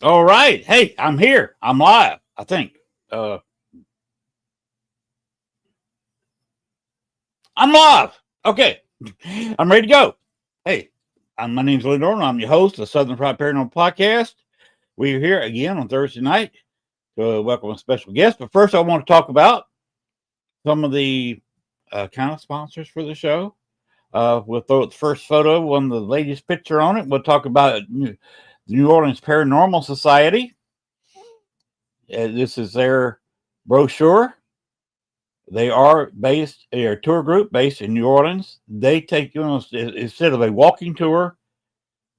All right. Hey, I'm here. I'm live, I think. I'm live. Okay. I'm ready to go. Hey, my name's Len Dorman. I'm your host of the Southern Fried Paranormal Podcast. We're here again on Thursday night to welcome a special guest. But first, I want to talk about some of the kind of sponsors for the show. We'll throw the first photo, one of the ladies' picture on it. We'll talk about the New Orleans Paranormal Society. This is their brochure. They are a tour group based in New Orleans. They take you on, instead of a walking tour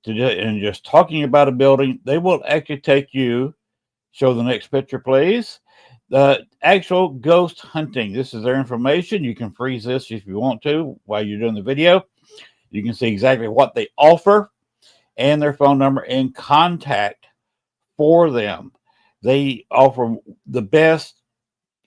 and just talking about a building, they will actually take you, show the next picture, please, the actual ghost hunting. This is their information. You can freeze this if you want to while you're doing the video. You can see exactly what they offer and their phone number and contact for them. They offer the best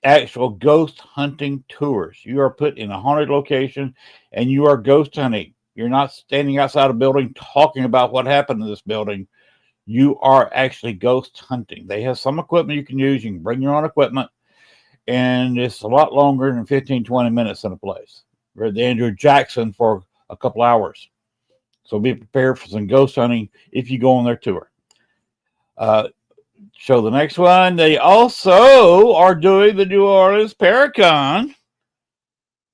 actual ghost hunting tours. You are put in a haunted location and you are ghost hunting. You're not standing outside a building talking about what happened in this building. You are actually ghost hunting. They have some equipment you can use. You can bring your own equipment, and it's a lot longer than 15, 20 minutes in a place. We're at the Andrew Jackson for a couple hours. So be prepared for some ghost hunting if you go on their tour. Uh, show the next one. They also are doing the New Orleans Paracon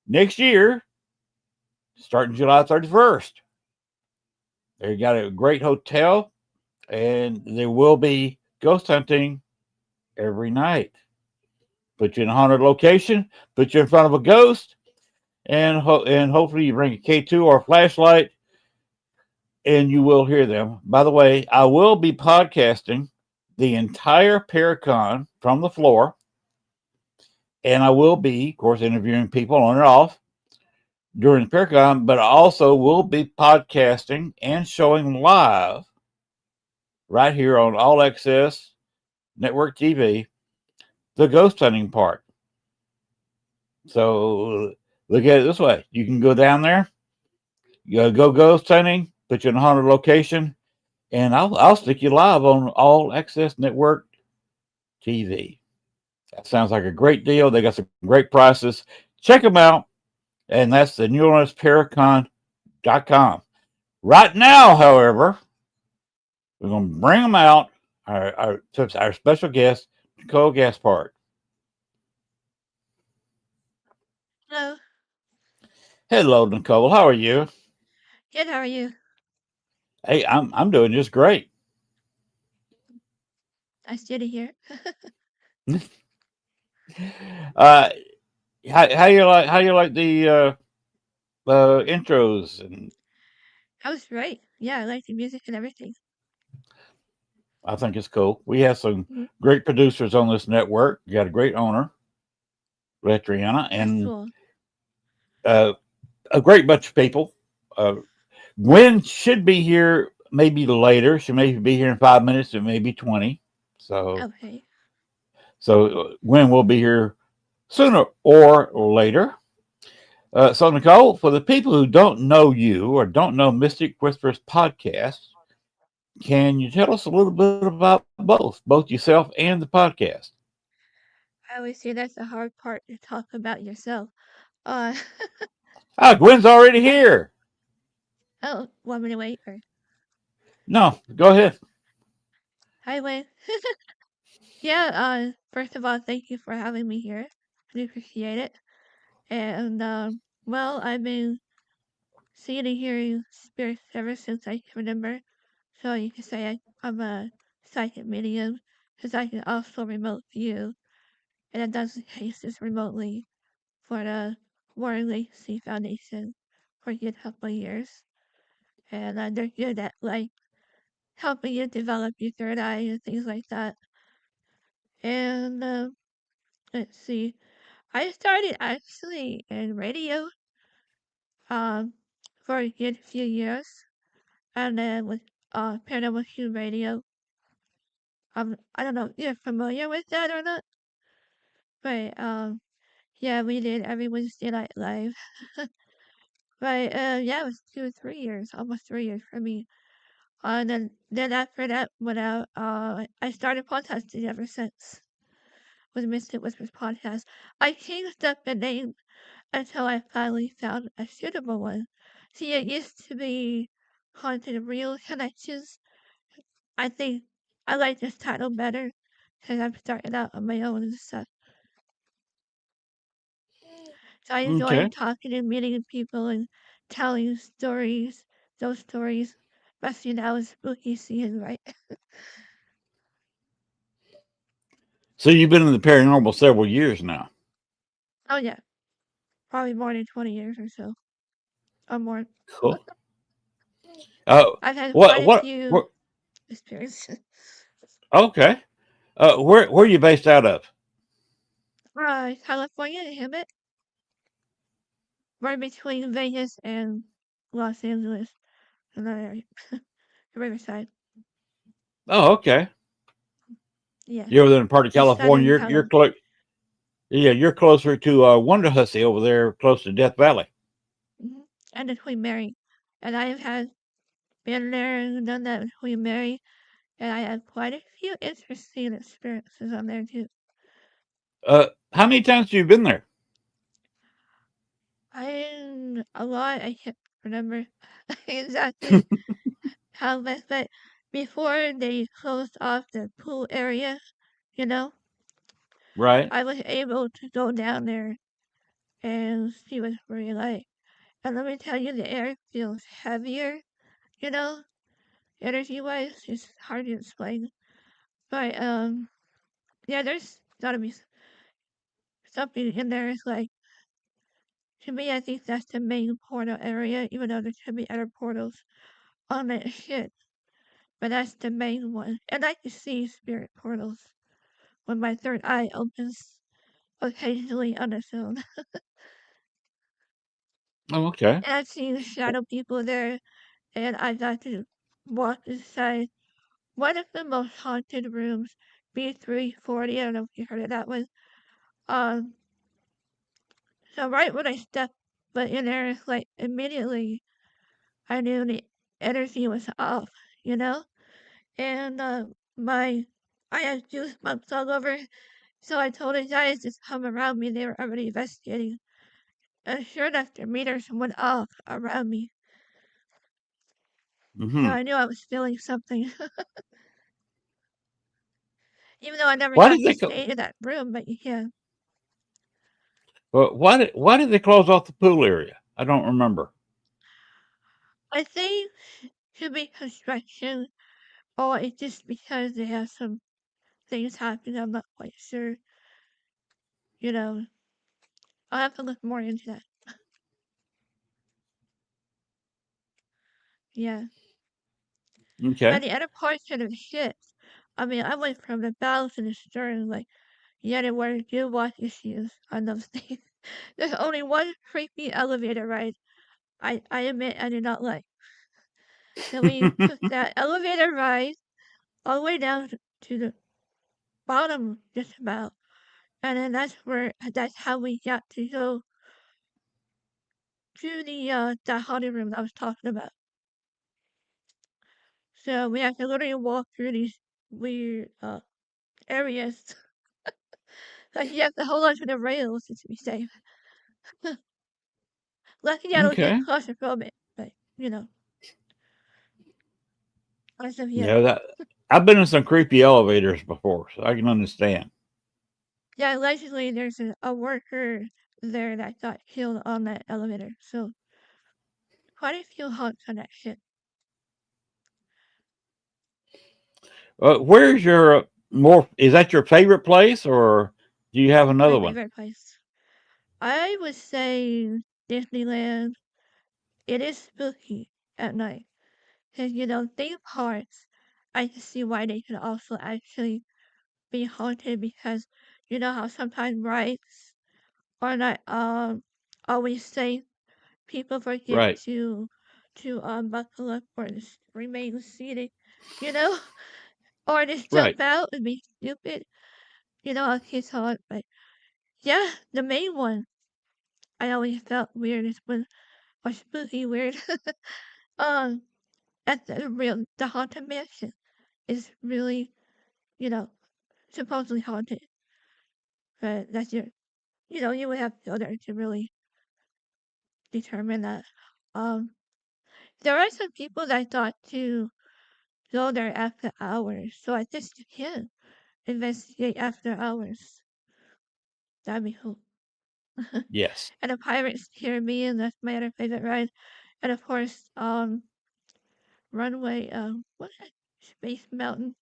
next year, starting July 31st. They got a great hotel, and there will be ghost hunting every night. Put you in a haunted location, put you in front of a ghost, and hopefully you bring a K2 or a flashlight, and you will hear them. By the way, I will be podcasting the entire Paracon from the floor, and I will be, of course, interviewing people on and off during the Paracon, but I also will be podcasting and showing live right here on All Access Network TV the ghost hunting part. So look at it this way: you can go down there, you go ghost hunting, put you in a haunted location, and I'll stick you live on All Access Network TV. That sounds like a great deal. They got some great prices. Check them out, and that's the NewOrleansParacon.com. Right now, however, we're going to bring them out. Our special guest, Nichole Gaspard. Hello. Hello, Nichole. How are you? Good, how are you? Hey, I'm doing just great. Nice to hear. Uh, how you like the intros, and I was right. Yeah, I like the music and everything. I think it's cool. We have some Mhm. great producers on this network. You got a great owner, Letriana, That's and cool. uh, a great bunch of people. Uh, Gwen should be here maybe later. She may be here in 5 minutes. It may be 20. So, Okay. Gwen will be here sooner or later. So, Nichole, for the people who don't know you or don't know Mystic Whispers podcast, can you tell us a little bit about both yourself and the podcast? I always say that's the hard part to talk about yourself. Uh, Ah, Gwen's already yeah. here. Oh, want me to wait? Or No, go ahead. hi, Wayne. Yeah. First of all, thank you for having me here. I do appreciate it. And well, I've been seeing and hearing spirits ever since I can remember. So you can say I'm a psychic medium, because I can also remote view, and I've done some cases remotely for the Warren Legacy Foundation for a good couple of years. And they're good at like helping you develop your third eye and things like that. And let's see, I started actually in radio um for a good few years, and then with Paranormal Q Radio. I don't know if you're familiar with that or not, but yeah, we did every Wednesday night live. But yeah, it was 2 or 3 years, almost 3 years for me. Then after that, when I started podcasting ever since with Mystic Whispers podcast. I changed up the name until I finally found a suitable one. See, it used to be Haunted Real Connections. I think I like this title better because I'm starting out on my own and stuff. So I enjoy Okay. talking and meeting people and telling stories, those stories, especially now in spooky season, right? So you've been in the paranormal several years now. Oh yeah, probably more than 20 years or so, or more. Cool. Uh, I've had quite what a what few what? experiences. Okay. Where are you based out of? California, Hemet, right between Vegas and Los Angeles, and that area, the Riverside. Oh, okay. Yeah, You're over there in part of just California. Southern You're California. close. Yeah, you're closer to Wonderhussy over there, close to Death Valley. Mhm. And the Queen Mary. And I have had been there and done that with Queen Mary, and I had quite a few interesting experiences on there too. How many times have you been there? A lot. I can't remember exactly how much, but before they closed off the pool area, you know, Right. I was able to go down there and see what it's really like. And let me tell you, the air feels heavier, you know, energy wise. It's hard to explain. But yeah, there's gotta be something in there. It's like, to me, I think that's the main portal area, even though there could be other portals on that ship. But that's the main one. And I can see spirit portals when my third eye opens occasionally on its own. Oh, okay. And I've seen shadow people there, and I got to walk inside one of the most haunted rooms, B340. I don't know if you heard of that one. Um, so right when I stepped but in there, it's like immediately I knew the energy was off, you know? And my I had goosebumps all over, so I told the guys to come around me. They were already investigating. And sure enough, their meters went off around me. So Hmm. I knew I was feeling something, even though I never Why got did to they? stay in that room. But yeah, Why did they close off the pool area? I don't remember. I think should be construction, or it's just because they have some things happening. I'm not quite sure. You know, I'll have to look more into that. Yeah. Okay. But the other parts of the ship, I mean, I went from the bow to the stern, like, yeah, there were good watch issues on those things. There's only one creepy elevator ride I admit I did not like. So we took that elevator ride all the way down to the bottom, just about. And then that's how we got to go to the haunted room that I was talking about. So we have to literally walk through these weird, areas. Like, you have to hold on to the rails to be safe. Luckily, I don't get Okay. claustrophobic, but, you know, as of yet. Yeah, that I've been in some creepy elevators before, so I can understand. Yeah, allegedly there's a worker there that got killed on that elevator, so quite a few haunts on that ship. Where's your more? Is that your favorite place, or do you have My another one? favorite place. I would say Disneyland. It is spooky at night. Because, you know, theme parks, I can see why they could also actually be haunted because you know how sometimes rides are not always safe. People forget Right. to buckle up or just remain seated, you know, or just Right. jump out and be stupid. You know, kids hard, but yeah, the main one I always felt weird is when or spooky weird. um, at the haunted mansion is really, you know, supposedly haunted, but that's you know, you would have to go there to really determine that. Um, there are some people that thought to go there after hours, so I guess you can investigate after hours. That'd be cool. Yes. And the Pirates Caribbean, that's my other favorite ride. And of course, Runway, what's that? Space Mountain.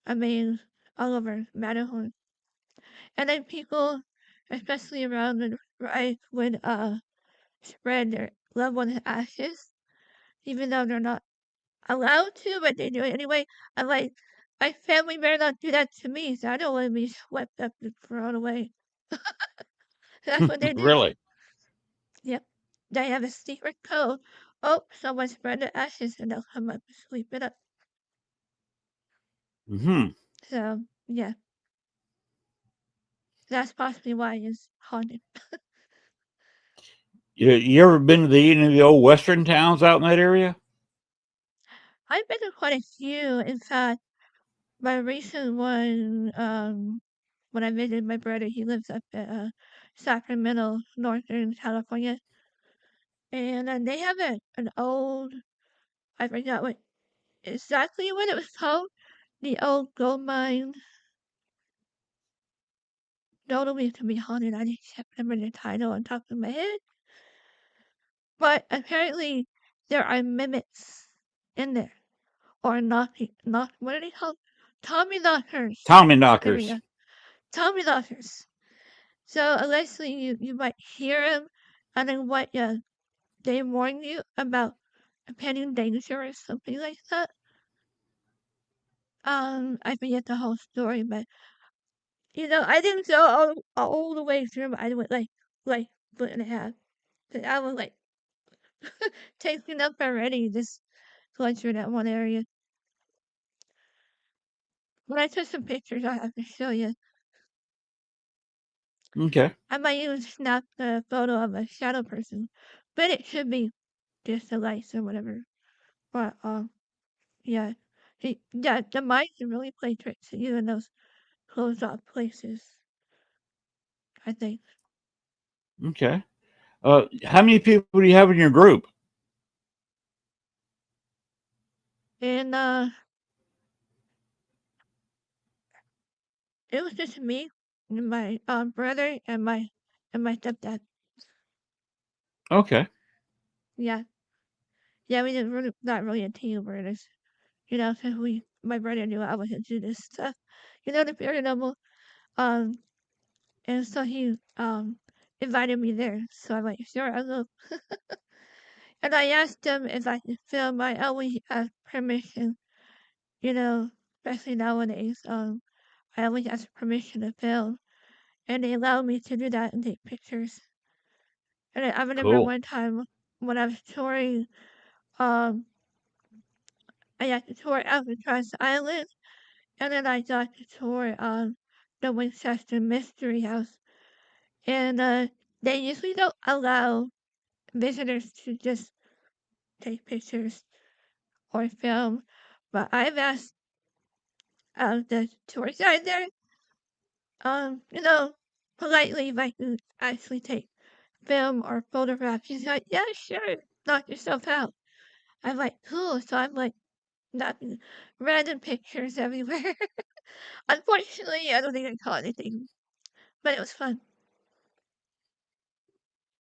I mean, all over Matterhorn. And then people, especially around the ride, would spread their loved ones' ashes, even though they're not allowed to, but they do it anyway. I'm like, my family better not do that to me, so I don't want to be swept up and thrown away. That's what they do. Really. Yep. They have a secret code. Oh, someone spread the ashes and they'll come up and sweep it up. Hmm. So, yeah. That's possibly why it's haunted. You ever been to any of the old western towns out in that area? I've been to quite a few. In fact, my recent one, when I visited my brother, he lives up at Sacramento, Northern California, and they have an old, I forgot what exactly what it was called, the old gold mine. Totally to be haunted. I just can't remember the title on top of my head, but apparently there are mimics in there, or not what are they called? Tommy knockers. Tommy There we knockers. go. Tommy knockers. So allegedly you might hear them, and then what they warn you about impending danger or something like that. I forget the whole story, but I didn't go all the way through. But I went like foot and a half. 'Cause I was like taking up already just going through that one area. When I took some pictures, I have to show you. Okay. I might even snap the photo of a shadow person, but it should be just the lights or whatever. But yeah, yeah, the mice can really play tricks at you in those closed off places. I think, Okay. How many people do you have in your group? and it was just me, and my brother, and my stepdad. Okay. Yeah, yeah, we didn't really not really a team. We're just since my brother knew I was into this stuff, the paranormal. Um, and so he invited me there. So I'm like, sure, I'll go. And I asked him if I could film. I always ask permission, especially nowadays. I always ask permission to film, and they allowed me to do that and take pictures. And I remember Cool. one time when I was touring, um, I got to tour Alcatraz Island, and then I got to tour the Winchester Mystery House. And they usually don't allow visitors to just take pictures or film, but I've asked the tour guide there, you know, politely if I could actually take film or photograph. He's like, yeah, sure, knock yourself out. I'm like, cool. So I'm like, knocking random pictures everywhere. Unfortunately, I don't think I caught anything, but it was fun.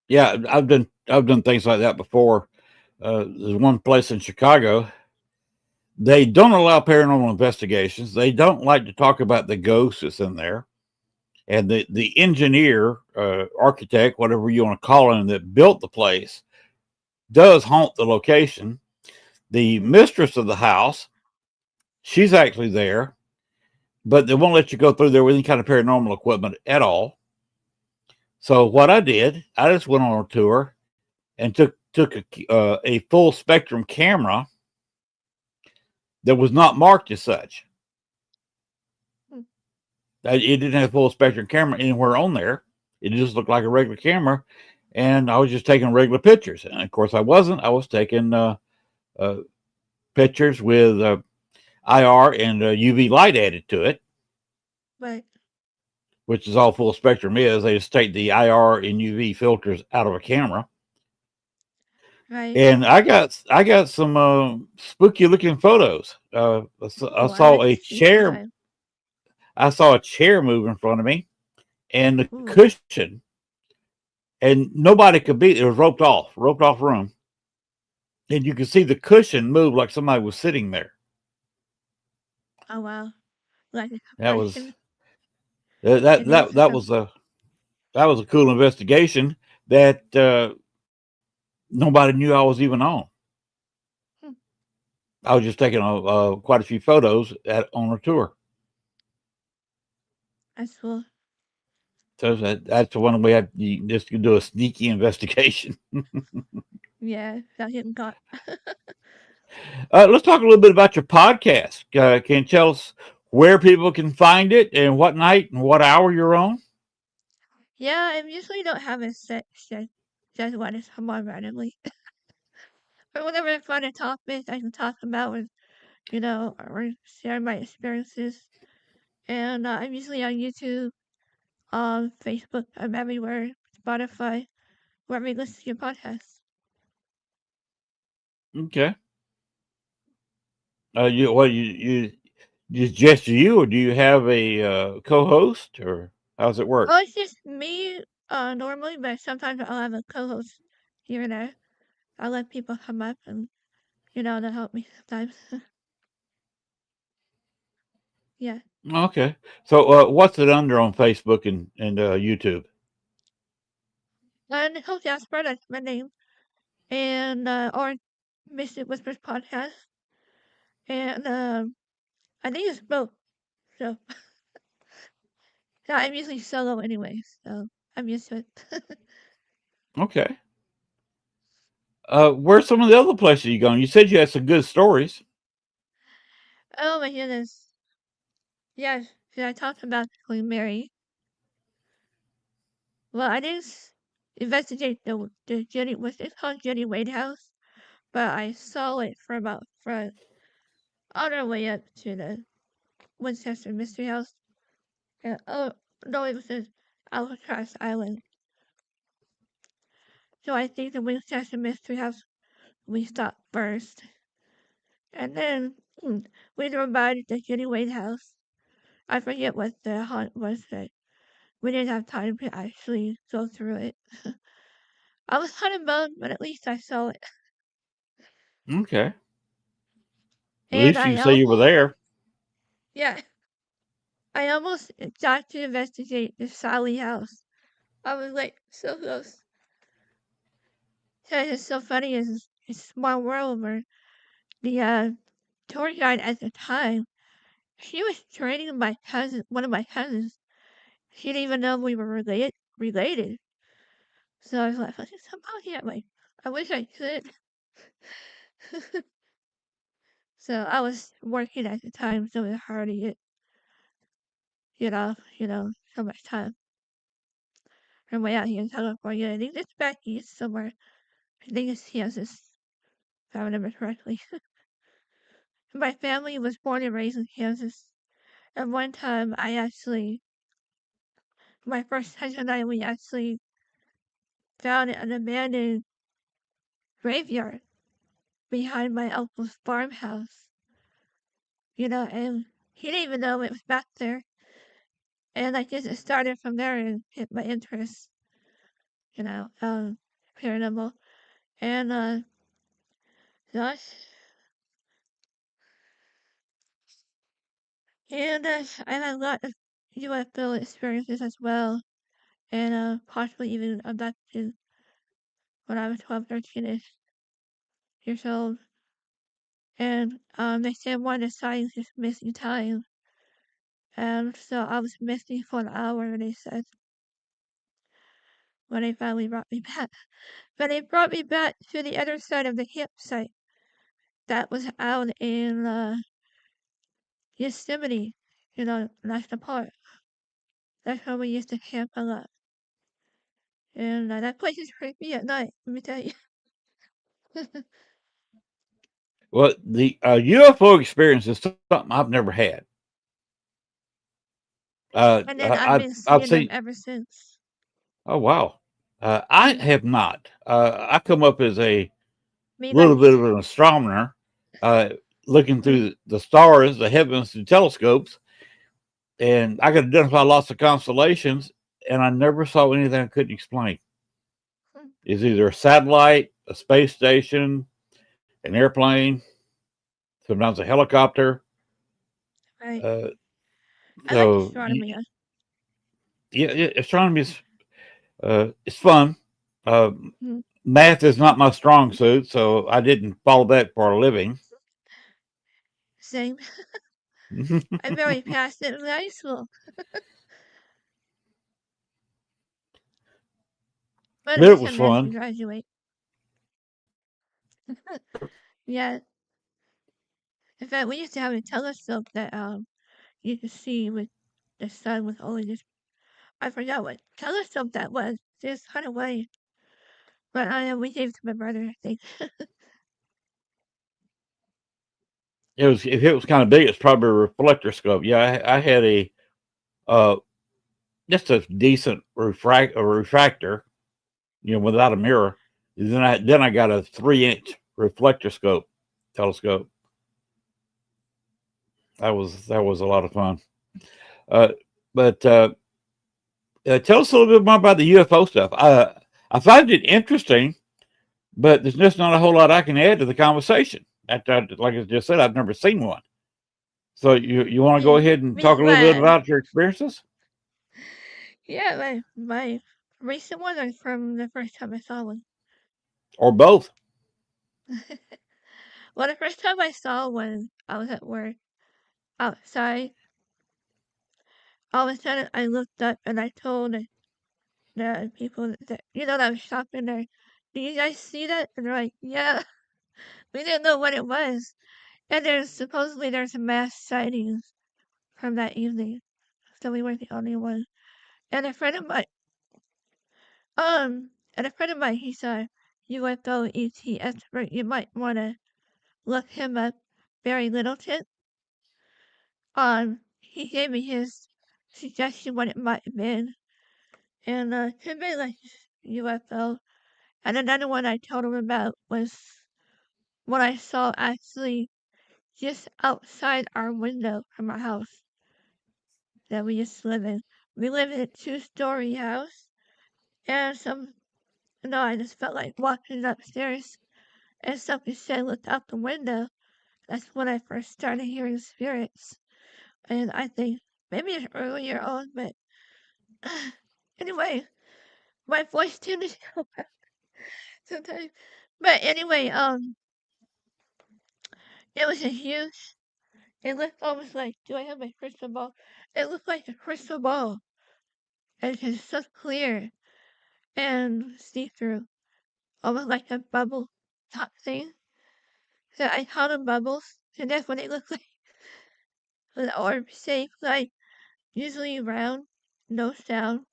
Yeah, I've done things like that before. There's one place in Chicago. They don't allow paranormal investigations. They don't like to talk about the ghosts that's in there. And the engineer, architect, whatever you want to call him, that built the place, does haunt the location. The mistress of the house, she's actually there, but they won't let you go through there with any kind of paranormal equipment at all. So what I did, I just went on a tour and took a full spectrum camera that was not marked as such. Hmm. It didn't have full spectrum camera anywhere on there. It just looked like a regular camera, and I was just taking regular pictures. And of course, I wasn't. I was taking uh, pictures with IR and UV light added to it, But which is all full spectrum is. They just take the IR and UV filters out of a camera. right. And I got some spooky looking photos. I Ooh, I saw like to a see chair. sometime. I saw a chair move in front of me, and the Ooh, cushion, and nobody could be. It was roped off room, and you could see the cushion move like somebody was sitting there. oh wow, like a That was compression. that It that is that, a that was a cool investigation that nobody knew I was even on. hmm, I was just taking quite a few photos on a tour. that's cool. So that's the one way you just do a sneaky investigation. Yeah, without getting caught. Let's talk a little bit about your podcast. Can you tell us where people can find it and what night and what hour you're on? Yeah, I usually don't have a set one just come on randomly. But whenever I find a topic I can talk about with, or share my experiences. And I'm usually on YouTube, Facebook, I'm everywhere, Spotify, wherever you listen to your podcasts. Okay. You just you, or do you have a co-host, or how's it work? Oh, it's just me, normally, but sometimes I'll have a co-host here and there. I'll let people come up and, they'll help me sometimes. Yeah. Okay. So, what's it under on Facebook and YouTube? Nichole Gaspard, that's my name. And, or Mystic Whispers Podcast. And, I think it's both. So, yeah, I'm usually solo anyway, so I'm used to it. Okay. Where's some of the other places you gone? You said you had some good stories. Oh my goodness. Yes, should I talk about Queen Mary? Well, I didn't investigate the Jenny, what's it called, Jenny Wade House, but I saw it from out front on our way up to the Winchester Mystery House. And, oh, no, it was the Alcatraz Island. So I think the Winchester Mystery House we stopped first. And then we drove by the Jenny Wade House. I forget what the haunt was, but we didn't have time to actually go through it. I was kind of bummed, but at least I saw it. Okay. At And least you I can say you were almost, there. yeah, I almost got to investigate the Sally house. I was like so close. So it's so funny. It's a small world where the tour guide at the time, she was training my cousin, one of my cousins. She didn't even know we were related. So I was like, somehow, yeah, like, I wish I could. So I was working at the time, so it was hard to get so much time. I'm way out here in California. I think it's back east somewhere. I think it's Kansas, if I remember correctly. My family was born and raised in Kansas. And one time my first cousin and I, we actually found an abandoned graveyard behind my uncle's farmhouse, and he didn't even know it was back there. And I guess it started from there and hit my interest, you know, um, paranormal. And, gosh, and I had a lot of UFO experiences as well, and possibly even abducted when I was 12, 13-ish years old. And they said one of the signs is missing time. And so I was missing for an hour, they said, when they finally brought me back. But they brought me back to the other side of the campsite that was out in Yosemite, National Park. That's where we used to camp a lot. And that place is creepy at night, let me tell you. Well, the UFO experience is something I've never had. And then I've been I've seeing them seen. ever since. Oh wow. I Mm, have not. I come up as a me little neither. bit of an astronomer, uh, looking Mm, through the stars, the heavens, through telescopes, and I could identify lots of constellations, and I never saw anything I couldn't explain. mm, It's either a satellite, a space station, an airplane, sometimes a helicopter. right. Uh, I like so astronomy. yeah, astronomy is it's fun. Uh, Mm, Math is not my strong suit, so I didn't follow that for a living. same. I barely passed it in high school, but at But it least I was managed to fun. graduate. Yeah. In fact, we used to have a telescope that you could see with the sun with only just I forgot what telescope that was. Just kind of way. But we gave it to my brother, I think. If it was kind of big, it's probably a reflector scope. Yeah, I had a uh, just a decent refractor, without a mirror. Then I got a 3-inch reflector scope telescope. That was a lot of fun. Uh, but tell us a little bit more about the UFO stuff. I find it interesting, but there's just not a whole lot I can add to the conversation. Like I just said, I've never seen one. So you want to go ahead and Me talk a little bit glad. about your experiences, Yeah, my recent one is from the first time I saw one. or both? Well, the first time I saw one, I was at work outside. All of a sudden, I looked up and I told the people that that was shopping there, "Do you guys see that?" And they're like, "Yeah." We didn't know what it was. And supposedly there's a mass sightings from that evening, so we weren't the only one. And a friend of mine, he saw UFO ET expert. You might want to look him up. Barry Littleton. He gave me his suggestion what it might have been, and could be like UFO. And another one I told him about was what I saw actually just outside our window from our house that we just live in. We live in a 2-story house, and I just felt like walking upstairs, and something said, "Look out the window." That's when I first started hearing spirits, and I think maybe it's earlier on, but anyway, my voice tends to go back sometimes. But anyway, it was a huge. It looked almost like. Do I have my crystal ball? It looked like a crystal ball, and it's so clear and see-through, almost like a bubble top thing. So I call them bubbles, and that's what they look like. An orb shape, like usually round, no sound,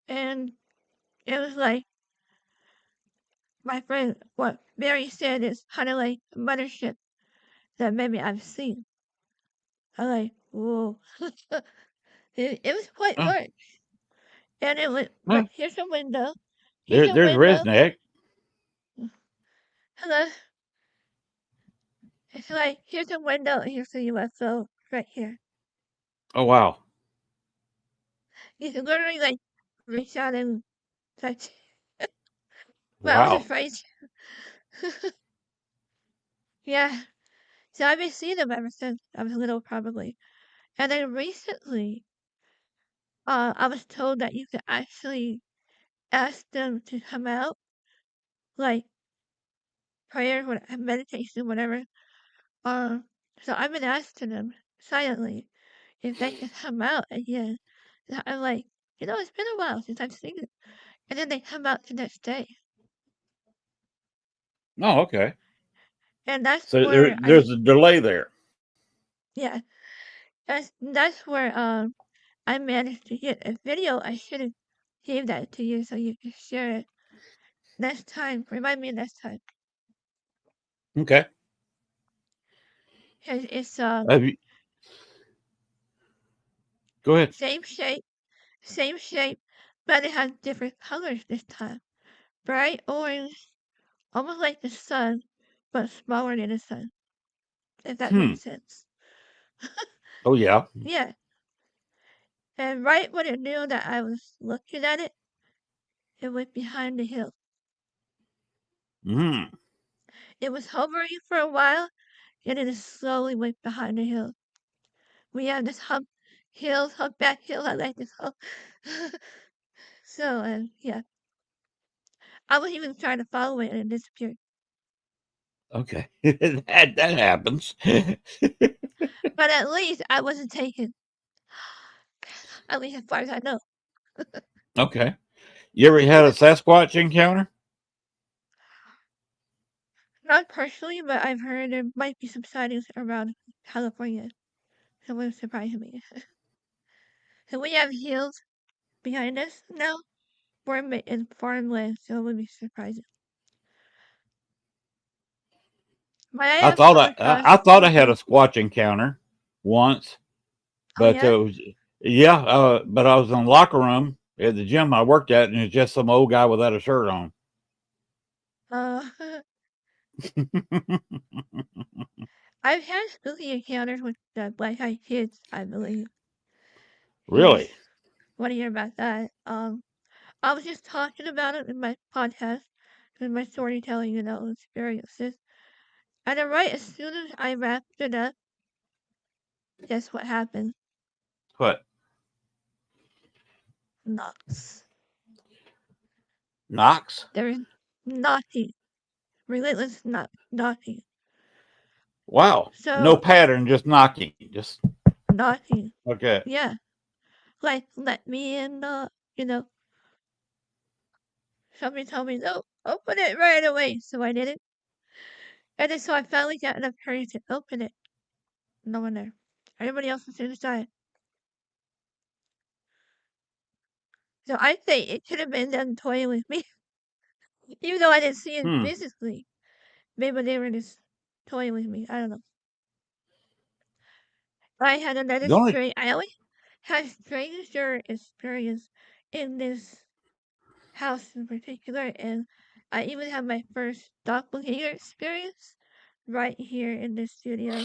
and it was like my friend, what Mary said is kind of like a mothership that maybe I've seen. I'm like, whoa. It was quite Oh, large. And it was, but well, here's a window. Here's a there's window. Resnick. Hello. It's like, here's a window. Here's a UFO right here. Oh wow, You can literally like reach out and touch. But I was wow. afraid. Yeah. So I've been seeing them ever since I was little, probably. And then recently, I was told that you could actually ask them to come out, like prayer, meditation, whatever. Um, so I've been asking them silently if they can come out again. And I'm like, it's been a while since I've seen it. And then they come out the next day. Oh, okay. And that's So where there's a delay there. yeah, that's where I managed to get a video. I should have gave that to you so you can share it next time. Remind me next time. Okay. 'Cause it's Have you, go ahead. same shape, but it has different colors this time. Bright orange, almost like the sun, but smaller than the sun. If that Hmm. makes sense. Oh yeah. Yeah. And right when it knew that I was looking at it, it went behind the hill. Hmm. It was hovering for a while, and it slowly went behind the hill. We have this humpback hill. I like this hump. So, yeah. I was even trying to follow it and it disappeared. Okay. That happens. But at least I wasn't taken. At least as far as I know. Okay. You ever had a Sasquatch encounter? Not personally, but I've heard there might be some sightings around California. So it wouldn't surprise me. So we have hills behind us now. We're in farmland, so it would be surprising. But I I have thought come I across I thought I had a people. Squatch encounter once, Oh but yeah. it was yeah. But I was in the locker room at the gym I worked at, and it was just some old guy without a shirt on. Uh, I've had spooky encounters with the black-eyed kids, I believe. Yes. Really? Want to hear about that? I was just talking about it in my podcast, in my storytelling, experiences. And then right as soon as I wrapped it up, guess what happened? What? Knocks. Knox? There's knocking. Relentless knocking. Wow. No So, pattern, just knocking. Just knocking. okay. Yeah. Like, let me in, you know. Somebody told me, no, open it right away. So I did it. And then so I finally got enough courage to open it. No one there. Everybody else was inside. So I think it could have been them toying with me. Even though I didn't see it Hmm. physically. Maybe they were just toying with me. I don't know. I had another The only strange. I always had stranger experience in this house in particular, and I even had my first doppelganger experience right here in this studio.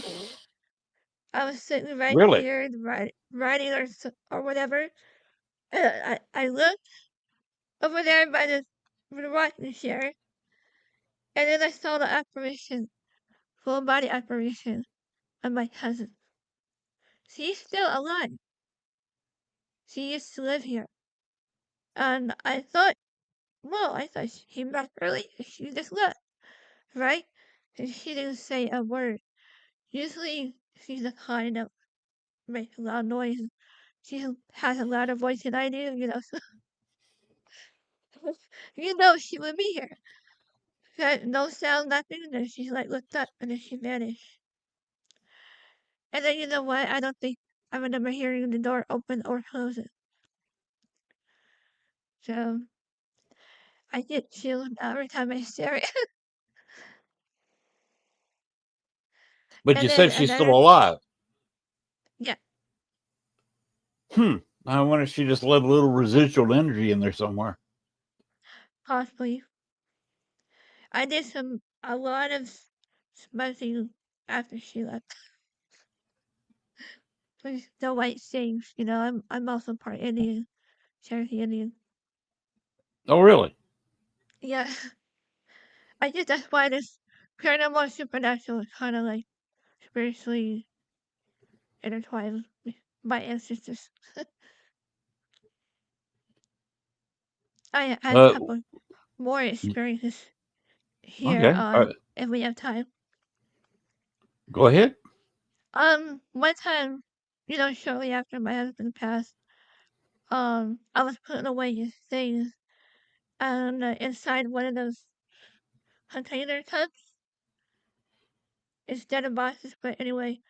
I was sitting right really here, writing or whatever. And I looked over there by the rocking chair, and then I saw the apparition, full body apparition of my cousin. She's still alive. She used to live here. And I thought she came back early. She just left, right? And she didn't say a word. Usually, she's the kind that makes a loud noise. She has a louder voice than I do. So she would be here. No sound, nothing. And then she like looked up and then she vanished. And then you know what? I don't think I remember hearing the door open or close it. So I get chills every time I stare at it. but you And then said she's still another, alive. yeah, Hmm. I wonder if she just let a little residual energy in there somewhere. possibly. I did a lot of smudging after she left. With the white things, I'm also part Indian, Cherokee Indian. Oh, really? Yeah, I think that's why this paranormal supernatural is kind of like spiritually intertwined with my ancestors. I have a Uh, couple more experiences here okay. if we have time. Go ahead. One time, shortly after my husband passed, I was putting away his things and inside one of those container tubs instead of boxes. But anyway,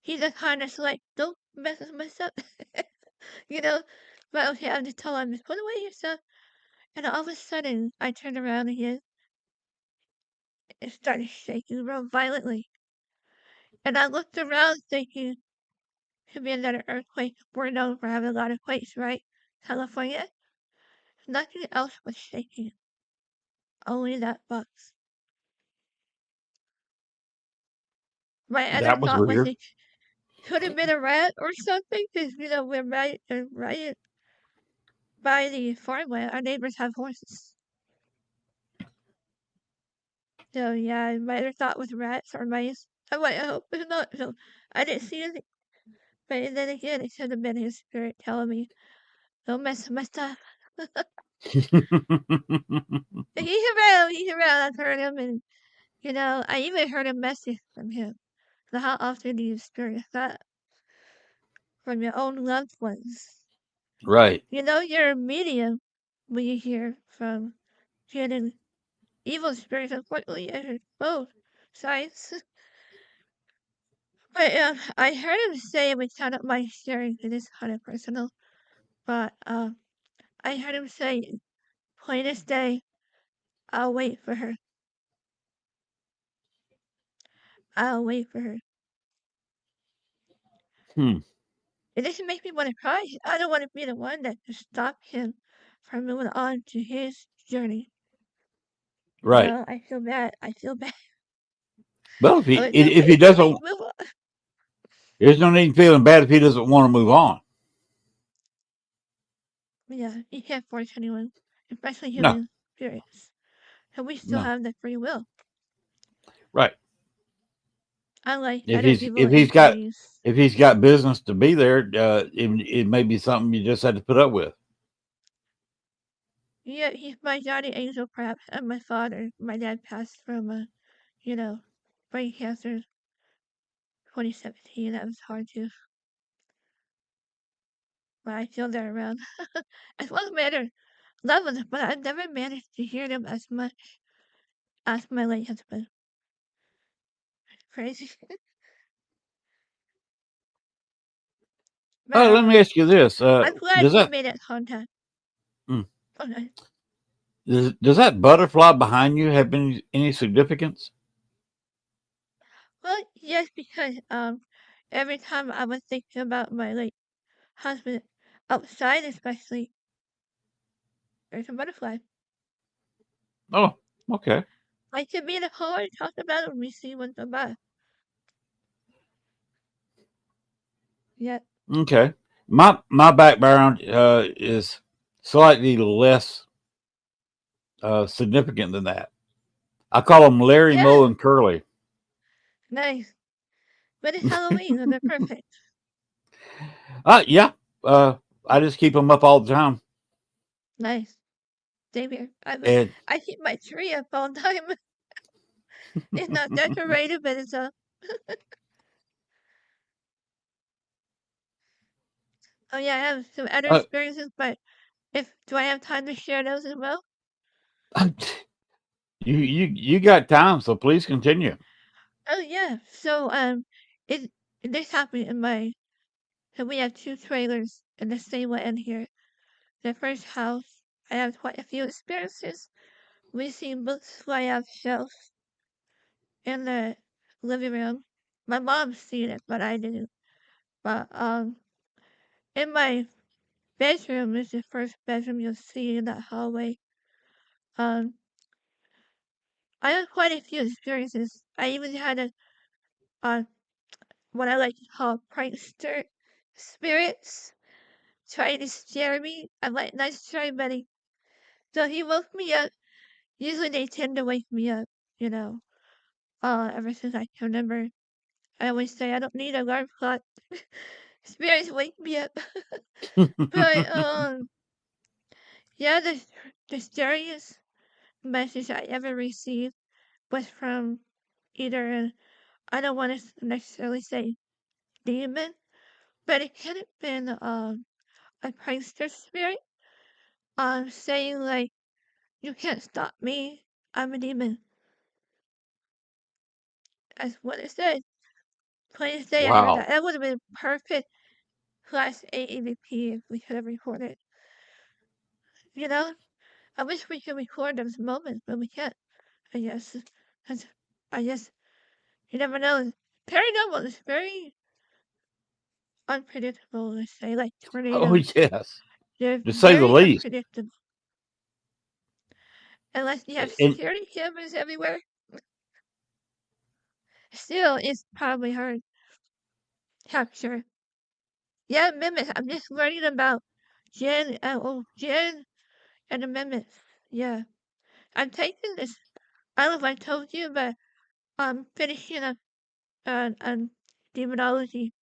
he's the kind that's like, don't mess with my stuff, you know. But okay, I'm just telling him, just put away your stuff. And all of a sudden, I turned around again and started shaking real violently. And I looked around thinking, could be another earthquake. We're known for having a lot of quakes, right? California. Nothing else was shaking. Only that box. My other That was thought was weird. it could have been a rat or something, because we're right by the farmland. Our neighbors have horses. So yeah, my other thought was rats or mice. I hope it's not. So I didn't see anything. But then again, it should have been his spirit telling me, don't mess with my stuff. He's around. I've heard him, and I even heard a message from him. So how often do you experience that from your own loved ones? Right. You're a medium when you hear from good and evil spirits. Unfortunately, I heard both sides. But I heard him say, which kind of my sharing, because it's kind of personal. but I heard him say, plain as day, I'll wait for her. I'll wait for her. It doesn't make me want to cry. I don't want to be the one that to stop him from moving on to his journey. Right. I feel bad. I feel bad. Well, Oh, it's okay. if he doesn't, Move on. there's no need feeling bad if he doesn't want to move on. Yeah, you can't force anyone, especially No, human spirits. So we still no. have the free will, Right. unlike If other he's evil if he's got entities. if he's got business to be there, it may be something you just had to put up with. Yeah, he's my guardian angel, perhaps, and my father. My dad passed from, brain cancer 2017. That was hard too. But I feel they're around. As well as matter love them, but I've never managed to hear them as much as my late husband. Crazy. But Let me ask you this: I'm glad does we that made that contact. mm, Okay. does that butterfly behind you have any significance? Well, yes, because every time I was thinking about my late husband outside, especially, there's a butterfly. Oh, okay, I could be in a car and talk about it when we see one come by. Yeah. okay. My background is slightly less significant than that. I call them Larry, Yeah. Moe, and Curly. Nice. But it's Halloween, so they're perfect. Yeah. Uh, I just keep them up all the time, Nice. Same here. and I keep my tree up all the time. It's not decorated, but it's up. Oh yeah, I have some other uh, experiences, but if do I have time to share those as well? you got time, so please continue. Oh yeah. So it this happened in my so we have two trailers in the same land here. The first house, I have quite a few experiences. We seen books fly off shelves in the living room. My mom's seen it, but I didn't. But in my bedroom is the first bedroom you'll see in that hallway. Um, I had quite a few experiences. I even had a what I like to call prankster spirits trying to scare me. I'm like, nice try, buddy. So he woke me up. Usually they tend to wake me up, you know. Ever since I can remember, I always say I don't need an alarm clock. Spirits wake me up. But yeah, the scariest message I ever received was from either I don't want to necessarily say demon, but it could have been a prankster spirit saying like, you can't stop me, I'm a demon. That's what it said. Plain as day I heard Wow. that. That would have been perfect class 8 EDT if we could have recorded. You know? I wish we could record those moments, but we can't. I guess. That's, I guess you never know. Paranormal is very unpredictable, let's say, like Oh tornadoes. yes, They're to say the very least. unpredictable. Unless you have And security cameras everywhere. Still, it's probably hard to capture. Yeah, mimics. I'm just learning about Jen and the mimics. Yeah. I'm taking this. I don't know if I told you, but I'm finishing a demonology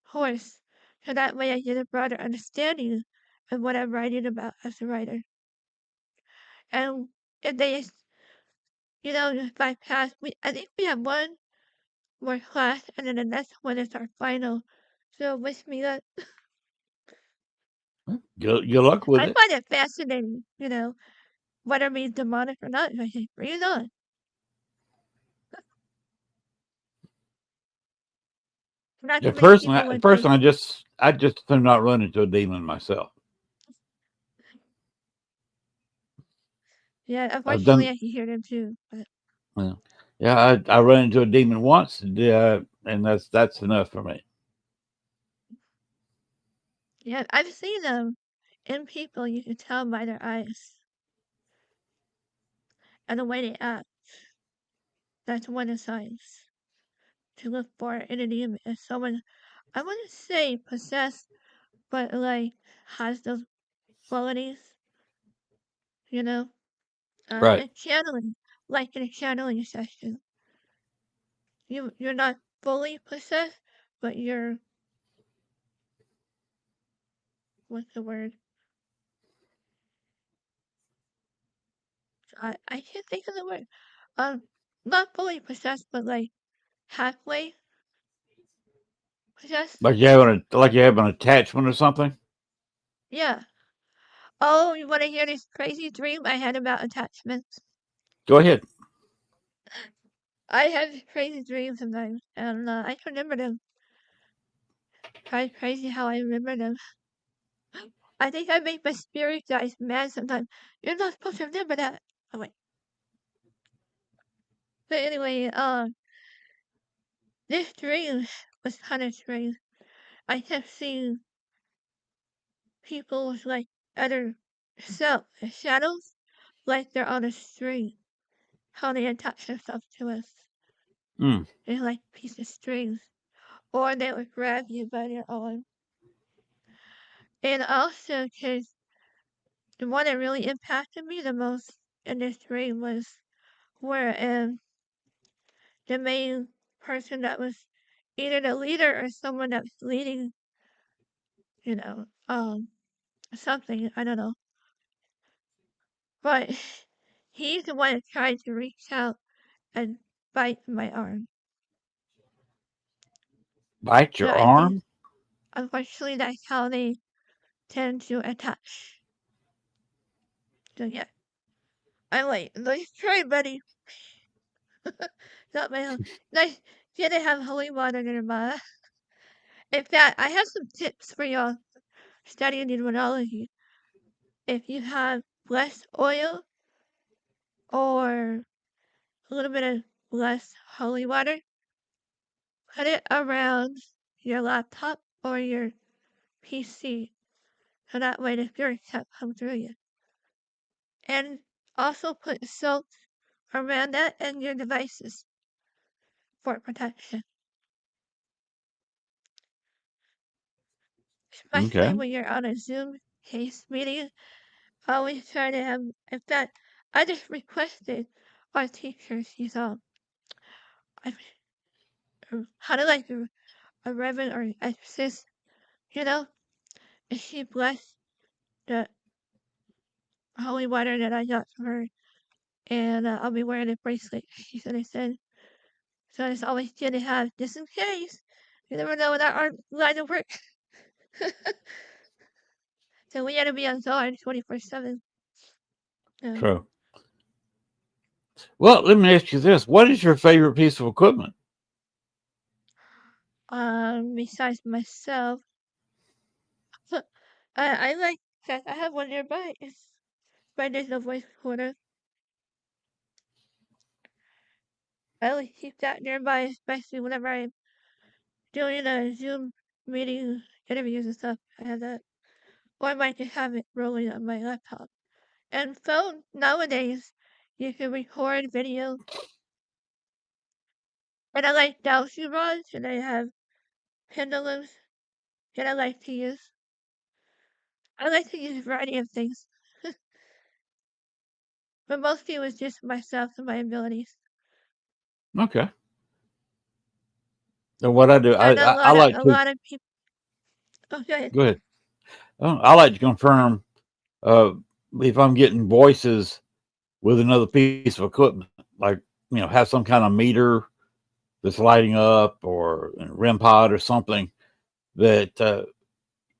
course. So that way I get a broader understanding of what I'm writing about as a writer. And if they, if I pass, I think we have one more class, and then the next one is our final. So wish me luck. good luck with I it. find it fascinating, whether it means demonic or not. I say, bring it on. Not Yeah, too many people would take personally, it. I just do not run into a demon myself. Yeah, I've unfortunately, done. I can hear them too. But Yeah, I ran into a demon once, and that's enough for me. yeah, I've seen them in people. You can tell by their eyes and the way they act. That's one of the signs to look for in a demon. If someone, I wouldn't say possessed, but like has those qualities, you know, Right. and channeling, like in a channeling session. You're not fully possessed, but you're, what's the word? I can't think of the word. Not fully possessed, but like halfway possessed. Like you have an attachment or something. Yeah. Oh, you want to hear this crazy dream I had about attachments? Go ahead. I have crazy dreams sometimes, and I can remember them. Kind of crazy how I remember them. I think I make my spirit guys mad sometimes. You're not supposed to remember that. Oh wait. But anyway, this dream was kind of strange. I kept seeing people with like other shadows, like they're on a string. How they attach themselves to us. Mm. They're like piece of strings. Or they would grab you by your arm. And also, because the one that really impacted me the most in this dream was where the main person that was either the leader or someone that was leading, you know, something, I don't know. But he's the one that tried to reach out and bite my arm. Bite So your I think, arm? unfortunately, that's how they tend to attach. So yeah, I'm like, let's try, buddy. Not my, nice. Yeah, they have holy water nearby. In fact, I have some tips for y'all studying numerology. If you have less oil or a little bit of less holy water, put it around your laptop or your PC, so that way the spirits can't come through you. And also put salt around that and your devices for protection, especially Okay. when you're on a Zoom case meeting. I always try to have, in fact, I just requested our teachers, I, how to like a reverend or an exorcist, you know, and she blessed the holy water that I got from her, and I'll be wearing a bracelet. She said, so it's always good to have just in case. You never know when that arm line of work. So we gotta be on guard 24/7. Um, True. Well, let me ask you this: what is your favorite piece of equipment? besides myself, I like that I have one nearby. It's but there's no voice recorder. I always keep that nearby, especially whenever I'm doing a Zoom meeting, interviews and stuff. I have that. Or I might just have it rolling on my laptop. And phone nowadays, you can record video. And I like dowsing rods, and I have pendulums that I like to use. I like to use a variety of things, but mostly it was just myself and my abilities. Okay. And what I do, I know I like a to lot of people. Oh, go ahead. go ahead. I like to confirm uh, if I'm getting voices with another piece of equipment, like have some kind of meter that's lighting up or a REM pod or something that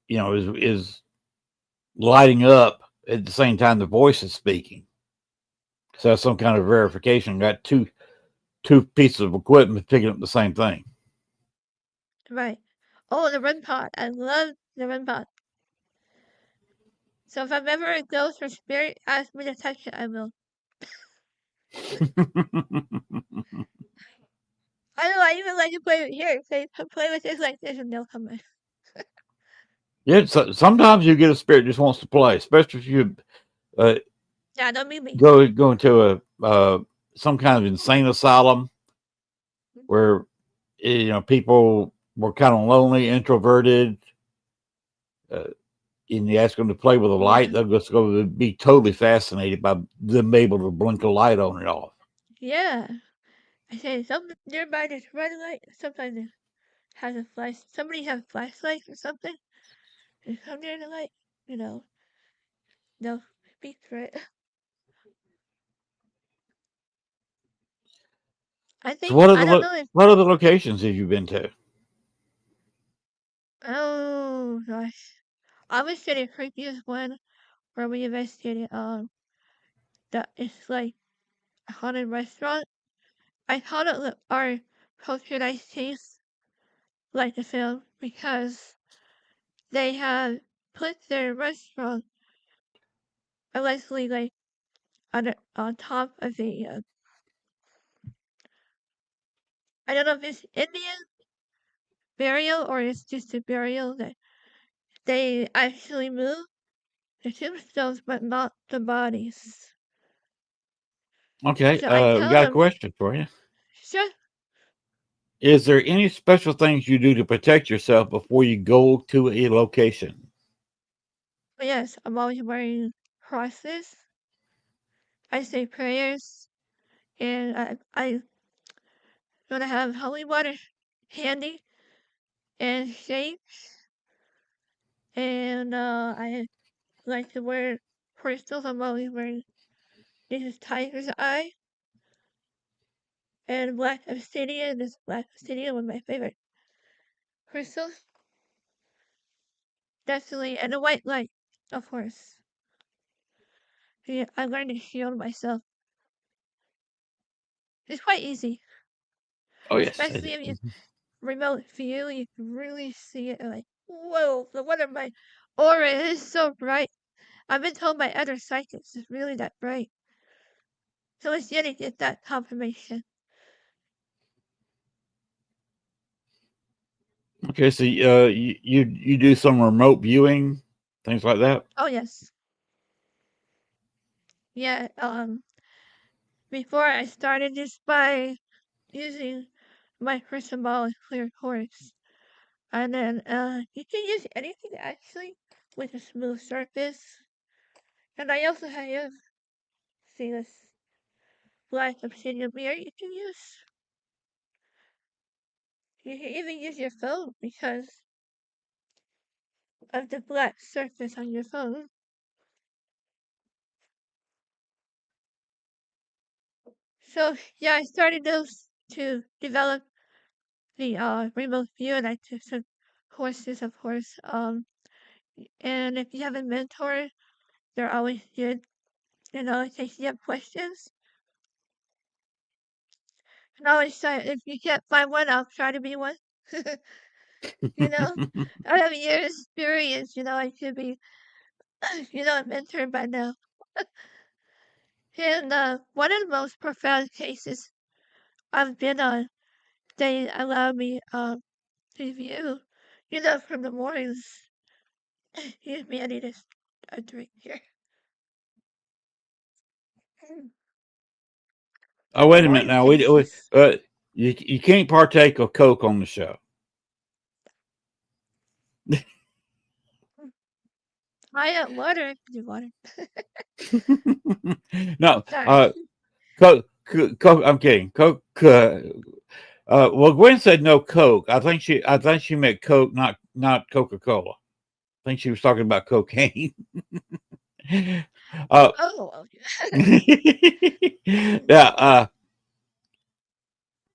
is lighting up at the same time the voice is speaking. So that's some kind of verification. Got two pieces of equipment picking up the same thing. Right. Oh, the REM pod. I love the REM pod. So if I'm ever a ghost or spirit asks me to touch it, I will. I know, I even like to play with here. Play with this like this and they'll come in. Yeah, so sometimes you get a spirit just wants to play, especially if you uh, Yeah, don't be me. go into a some kind of insane asylum where people were kind of lonely, introverted, uh, and you ask them to play with a light, Yeah. they're just going to be totally fascinated by them able to blink a light on and off. Yeah. I say something nearby this red light. Sometimes it has a flash. Somebody has a flashlight or something. And come near the light. You know, they'll speak for it. So what I other don't know if. what other locations have you been to? Oh gosh. I was the creepiest one where we investigated. That it's like a haunted restaurant. I called it our poltergeist case, like the film, because they had put their restaurant allegedly like on top of a I don't know if it's Indian burial or it's just a burial that they actually moved the tombstones but not the bodies. Okay, So I we tell got a them, question for you. sure, Is there any special things you do to protect yourself before you go to a location? yes, I'm always wearing crosses. I say prayers, and I gonna have holy water handy and shapes, and I like to wear crystals. I'm always wearing this is tiger's eye and black obsidian. This black obsidian, one of my favorite crystals. Definitely, and a white light, of course. Yeah, I learned to shield myself. It's quite easy, Oh yes. especially if you remote view. You can really see it. Like, whoa, the one of my aura is so bright. I've been told by other psychics it's really that bright. So it's yet to get that confirmation. Okay, so you do some remote viewing, things like that. Oh yes. Yeah, before I started this by using my crystal ball and clear quartz. And then you can use anything actually with a smooth surface. And I also have see this black obsidian mirror you can use. You can even use your phone because of the black surface on your phone. So yeah, I started those to develop the remote view, and I took some courses, of course. And if you have a mentor, they're always good. In case you have questions. And I always try if you can't find one, I'll try to be one. you know, I have years experience. I should be, a mentor by now. And one of the most profound cases I've been on, they allowed me to view, from the mornings. Excuse me, I need a drink here. Oh The wait a minute morning now. We cases. you can't partake of Coke on the show. I have water. I can do water. No, Sorry. Coke. I'm kidding. Coke. Well, Gwen said no Coke. I think she meant Coke, not Coca-Cola. I think she was talking about cocaine. uh, Oh, yeah.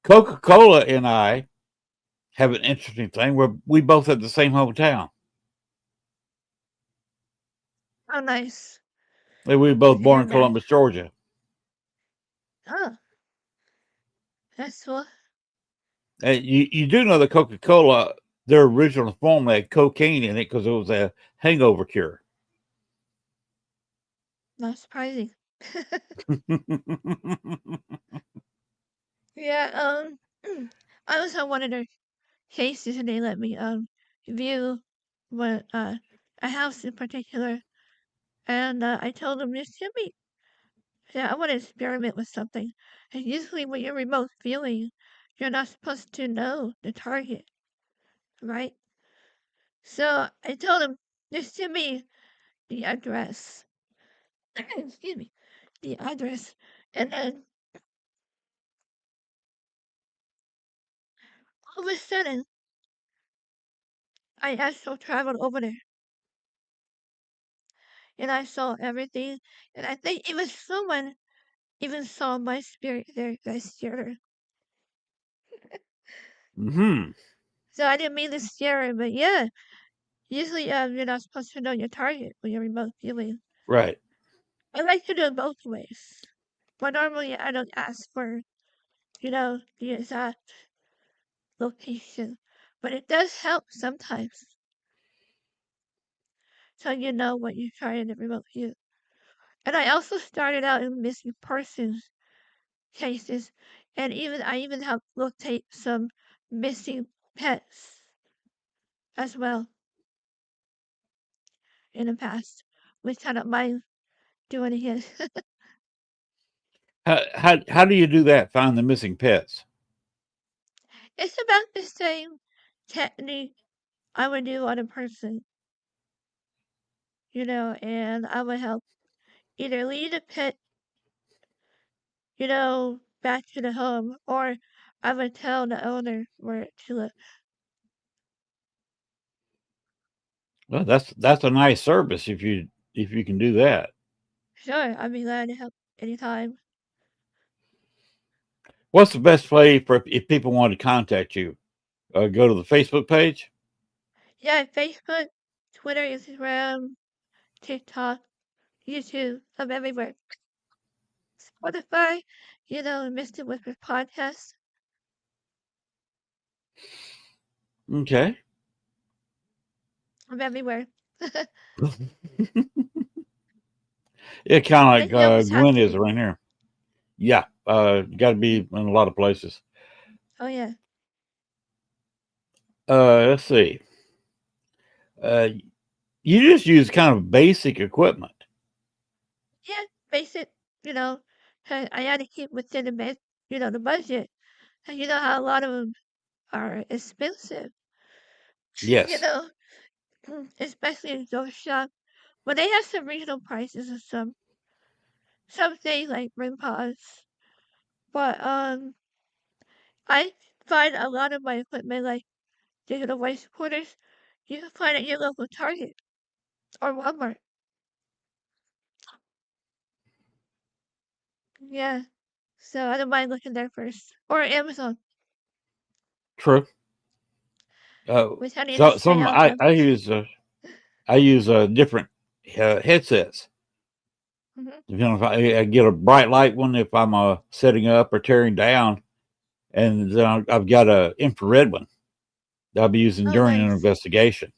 Coca-Cola and I have an interesting thing where we both have the same hometown. oh, nice. We were Good both to born hear in that. Columbus, Georgia. Oh, that's cool. You do know that Coca-Cola, their original form had cocaine in it because it was a hangover cure. Not surprising. Yeah, I was on one of their cases and they let me view what a house in particular, and I told them this should be. Yeah, I want to experiment with something. And usually, when you're remote viewing, you're not supposed to know the target, right? So I told them this should be the address. Excuse me, the address, and then all of a sudden, I astral traveled over there, and I saw everything. And I think even someone even saw my spirit there last year. Hmm. So I didn't mean to scare her, but yeah, usually you're not supposed to know your target when you're remote viewing. Right. I like to do it both ways, but normally I don't ask for, the exact location. But it does help sometimes, so you know what you're trying to remote view. And I also started out in missing persons cases, and I even helped locate some missing pets as well in the past, which I don't mind doing again. How do you do that? Find the missing pets? It's about the same technique I would do on a person, and I would help either lead a pet, back to the home, or I would tell the owner where to look. Well, that's a nice service if you can do that. Sure, I'd be glad to help anytime. What's the best way for if people want to contact you? Go to the Facebook page. Yeah, Facebook, Twitter, Instagram, TikTok, YouTube, I'm everywhere. Spotify, Mr. Whisper podcast, Okay. I'm everywhere. Yeah, kind of But like you always have Gwen to is be. around here. Yeah. Got to be in a lot of places. Oh yeah, Let's see. Uh, you just use kind of basic equipment. yeah, basic, you know, I had to keep within the budget. And you know how a lot of them are expensive, you Yes. know, especially in those shops. But they have some regional prices and some things like rim pods. But I find a lot of my equipment like digital voice recorders, you can find at your local Target or Walmart. Yeah. So I don't mind looking there first. Or Amazon, True. which I need to So stay some out of. I use different headsets. Hmm. You know, if I get a bright light one if I'm setting up or tearing down, and then I've got a infrared one that I'll be using Oh, during an nice. investigation,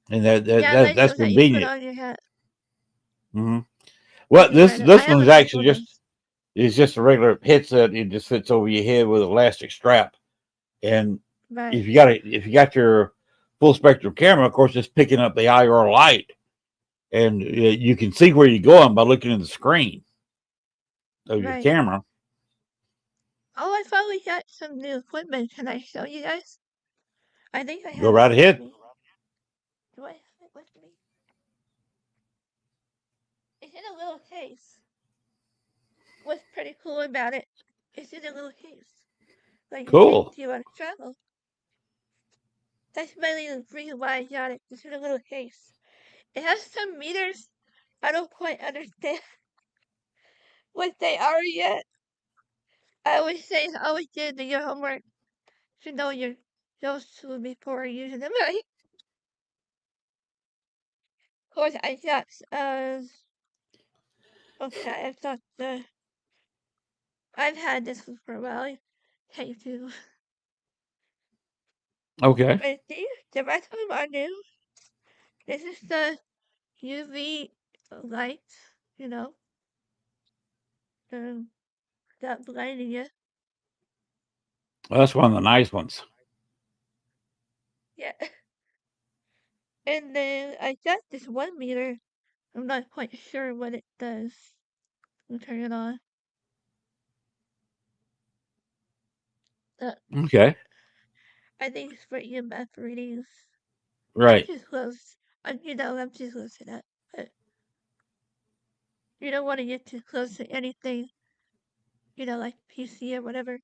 and Yeah, I like that's those that you put convenient. on your hat Hmm. and Well, you wear them. I this have one's a couple actually of those. just a regular headset. It just fits over your head with an elastic strap, and Right. if you got your full spectrum camera, of course, it's picking up the IR light, and you can see where you're going by looking at the screen of your Right. camera. Oh, I finally got some new equipment. Can I show you guys? I think I Go have it right with ahead. me. Do I have it with me? It's in a little case. What's pretty cool about it? It's in a little case. Like you take Cool. to on travel. That's mainly the reason why I got it. It's in a little case. It has some meters. I don't quite understand what they are yet. I always say I always did your homework to know your those two before using them. Right? Of course, I got okay. I thought I've had this one for a while. Take two, Okay. but the rest of them are new. This is the UV. lights, you know, that blinding you. Well, that's one of the nice ones. Yeah. And then I got this one meter. I'm not quite sure what it does. I'll turn it on. Uh, Okay. I think it's for EMF readings. I'm Right. just close. I'm too close to that. But you don't want to get too close to anything, like PC or whatever.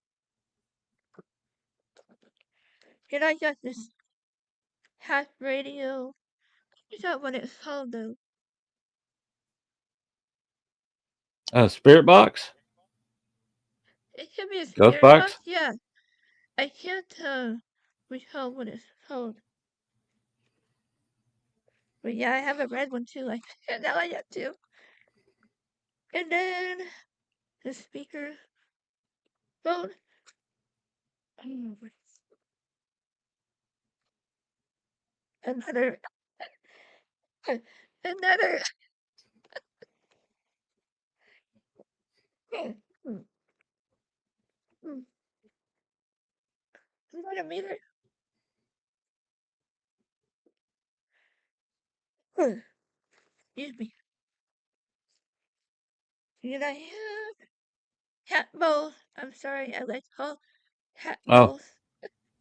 And I got this hack radio. I forgot what it's called though. Spirit box, It could be a ghost spirit box, box. yeah. I can't recall what it's called. But yeah, I have a red one too. Like now I got two. And then the speaker phone. Oh, another another another meter. Excuse me. And I have hat bowls. I'm sorry, I like to call hat Oh, bowls.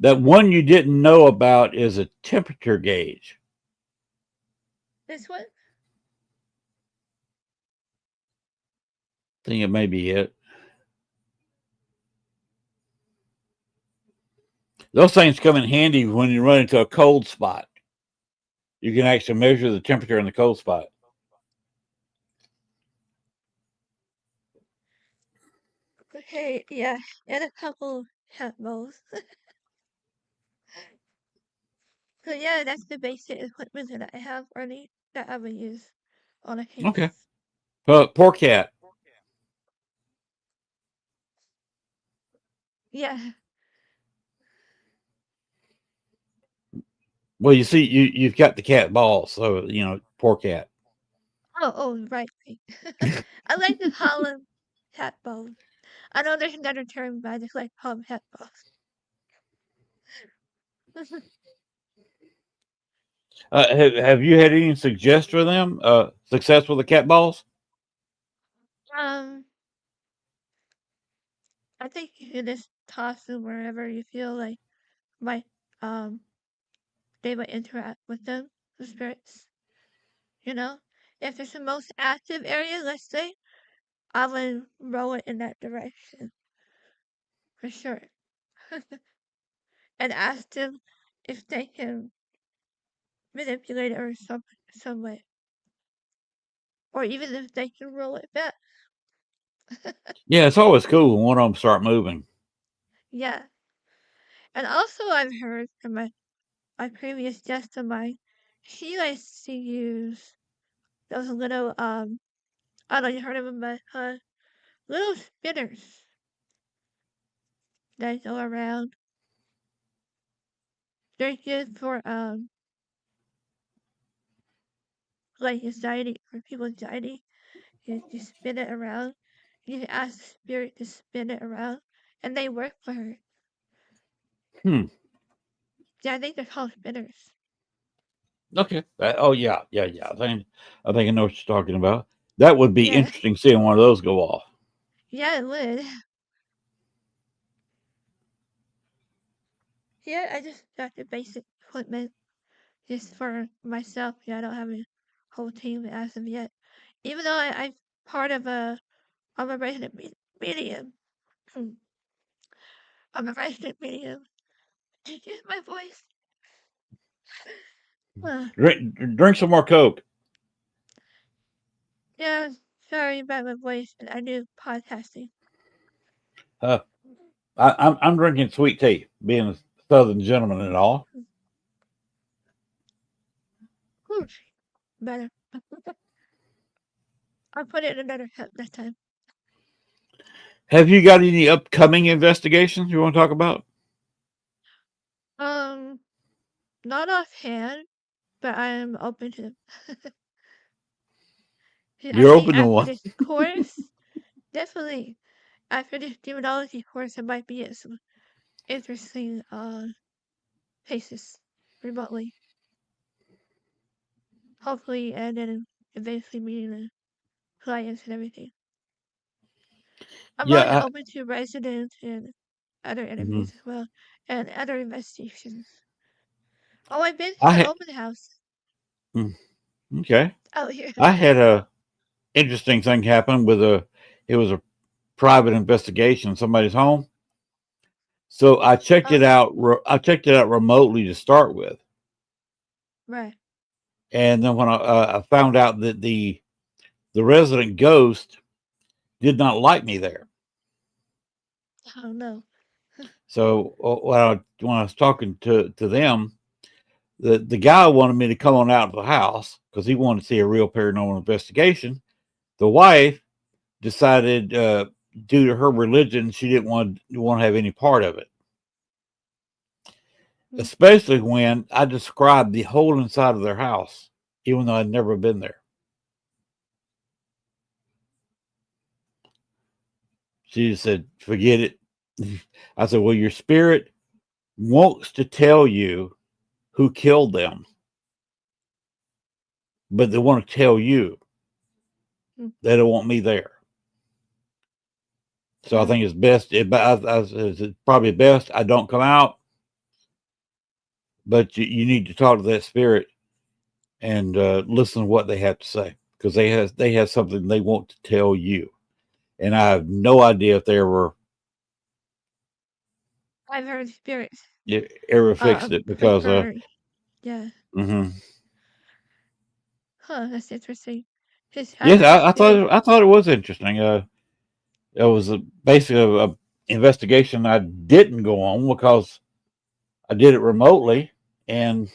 that one you didn't know about is a temperature gauge. This one. I think it may be it. Those things come in handy when you run into a cold spot. You can actually measure the temperature in the cold spot. Okay, yeah, and a couple hat bowls. So yeah, that's the basic equipment that I have or need that I will use on Okay. occasions. Poor cat. Yeah. Well, you see, you've got the cat balls, so poor cat. Right, right. I like to call them hat bowls. I know there's another term, but I just like to call them hat bowls. Have you had any success for them? Success with the cat balls? um, I think you can just toss them wherever you feel like might um they might interact with them, the spirits. You know, if it's the most active area, let's say, I would roll it in that direction for sure, and ask them if they can manipulate it or some way, or even if they can roll it back. Yeah, it's always cool when one of them start moving. Yeah, and also I've heard from my previous guest of mine, she likes to use those little I don't know if you heard of them, but little spinners that go around. They're good for like anxiety for people with anxiety. You spin it around. You ask the spirit to spin it around, and they work for her. Hmm. Yeah, I think they're called spinners. Okay. Oh yeah. I think I know what you're talking about. That would be Yeah, interesting seeing one of those go off. yeah, it would. Yeah, I just got the basic equipment just for myself. Yeah, I don't have a whole team as of yet. Even though I'm part of I'm a resident medium. I'm a resident medium. Excuse my voice. Uh, Drink some more Coke. yeah, sorry about my voice, and I do podcasting. Uh, I'm drinking sweet tea, being a Southern gentleman and all. Whoosh, better. I'll put it in another cup next time. Have you got any upcoming investigations you want to talk about? Um, not offhand, but I am open to them. I You're think open to after one. this course, definitely after this demonology course, I might be at some interesting places remotely. Hopefully, and then eventually meeting the clients and everything. I'm always Yeah. open to residents and other Mhm. interviews as well, and other investigations. Oh, I've been I to an had open house mm, okay. out here. I had a interesting thing happen with a. It was a private investigation in somebody's home. So I checked it Oh, out. I checked it out remotely to start with, right. and then when I found out that the resident ghost did not like me there. Oh no. So when I was talking to them, the guy wanted me to come on out to the house because he wanted to see a real paranormal investigation. The wife decided, due to her religion, she didn't want to have any part of it. Mm. Especially when I described the whole inside of their house, even though I'd never been there. She just said, "Forget it." I said, "Well, your spirit wants to tell you who killed them, but they want to tell you Mm. they don't want me there." So I Mm. think it's best. It's probably best I don't come out, but you need to talk to that spirit and listen to what they have to say because they have something they want to tell you. And I have no idea if they I've heard spirits ever fixed it because prefer. Yeah. mhm. Huh. That's interesting. Cause I've Yes, heard a spirit. I thought it was interesting. It was basically a investigation I didn't go on because I did it remotely, and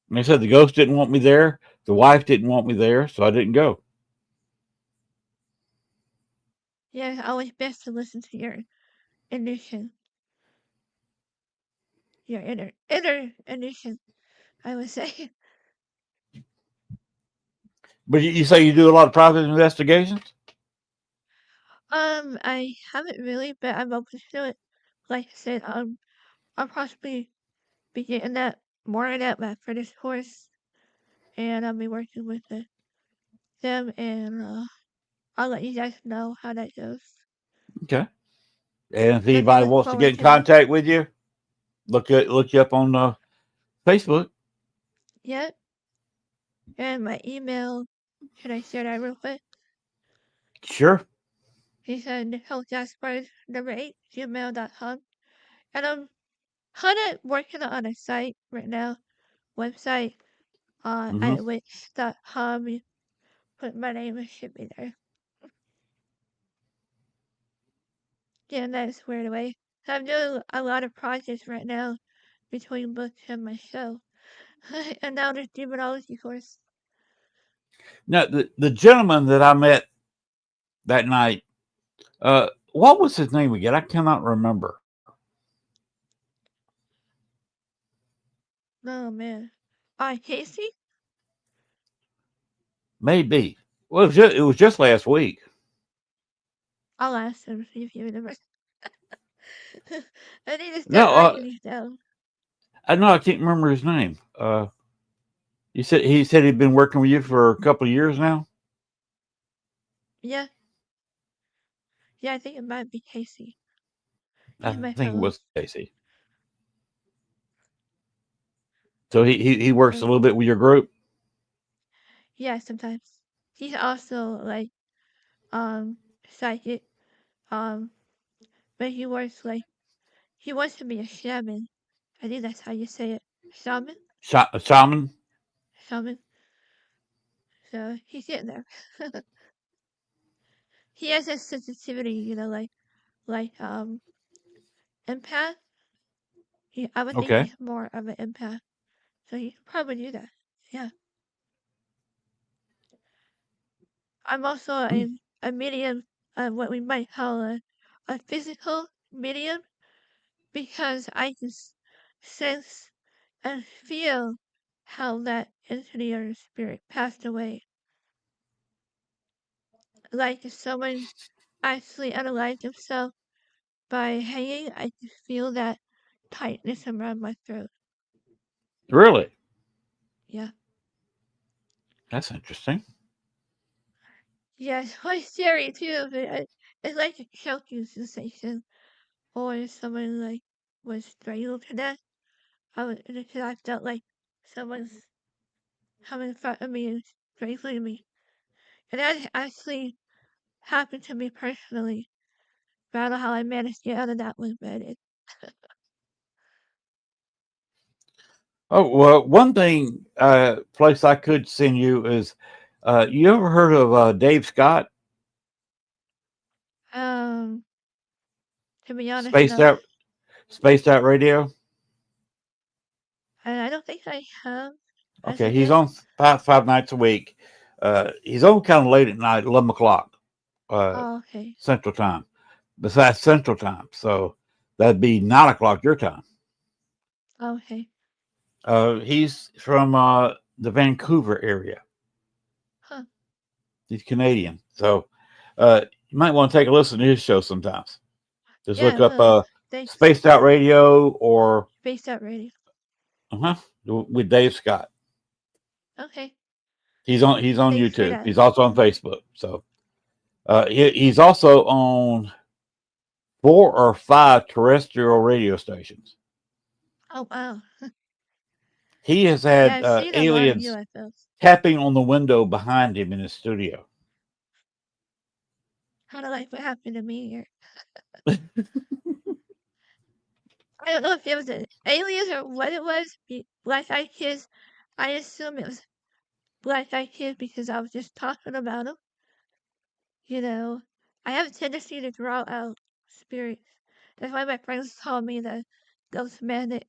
they said the ghost didn't want me there, the wife didn't want me there, so I didn't go. Yeah. Always best to listen to your intuition, your inner intuition. I would say. But you say you do a lot of private investigations? I haven't really, but I'm open to it. Like I said, I'll possibly be getting that more of that for this course, and I'll be working with them, and I'll let you guys know how that goes. Okay. And if So just anybody look wants to get forward in to that. contact with you, look you up on Facebook. Yep. And my email, should I share that real quick? Sure. He said Nichole Gaspard #8 gmail.com. And I'm kind of working on a site right now, website, Hmm. at which.com. You put my name, it should be there. Yeah, that's squared away. So I'm doing a lot of projects right now between books and my show. And now there's demonology course. Now the gentleman that I met that night, what was his name again? I cannot remember. Oh man. Casey? Maybe. Well, it was just last week. I'll ask him, see if he remembers. I need to start No, writing these down. I know I can't remember his name. He said he'd been working with you for a couple of years now. Yeah, yeah, I think it might be Casey. I He's my think it was co-host. Casey. So he works a So little bit with your group. yeah, sometimes. He's also like psychic. Um but he wants to be a shaman. I think that's how you say it. Shaman? Shaman. Shaman. So he's getting there. He has a sensitivity, like empath. I would think Okay. he's more of an empath. So he could probably do that. Yeah. I'm also Hmm. a medium, what we might call a physical medium, because I can sense and feel how that entity or spirit passed away. like if someone actually unalived himself by hanging, I can feel that tightness around my throat. Really? Yeah. That's interesting. Yeah, it's quite scary too, but it's like a choking sensation. Or if someone like was strangled to death, because I felt like someone's coming in front of me and strangling me. And that actually happened to me personally. But I don't know how I managed to get out of that one, but Oh, well, one thing, place I could send you is, you ever heard of Dave Scott, um, to be honest, Spaced no. Out, Spaced Out Radio? I don't think I have as Okay, of he's yet. on five nights a week. He's on kind of late at night, 11 o'clock Oh, okay. Central Time. Besides Central Time, so that'd be 9 o'clock your time. Okay. He's from the Vancouver area. Huh. He's Canadian, so you might want to take a listen to his show sometimes. Just Yeah, look I up will. Thanks. Spaced Out Radio or Spaced Out Radio. uh-huh, with Dave Scott. Okay. He's on Thanks for YouTube. that. He's also on Facebook. So he's also on 4 or 5 terrestrial radio stations. Oh, wow. He has Yeah, had I've seen a lot of aliens UFOs. tapping on the window behind him in his studio. Kind of like what happened to me here. I don't know if it was an aliens or what it was. Black Eyed Kids. I assume it was Black Eyed Kids because I was just talking about them. You know, I have a tendency to draw out spirits. That's why my friends call me the ghost magnet.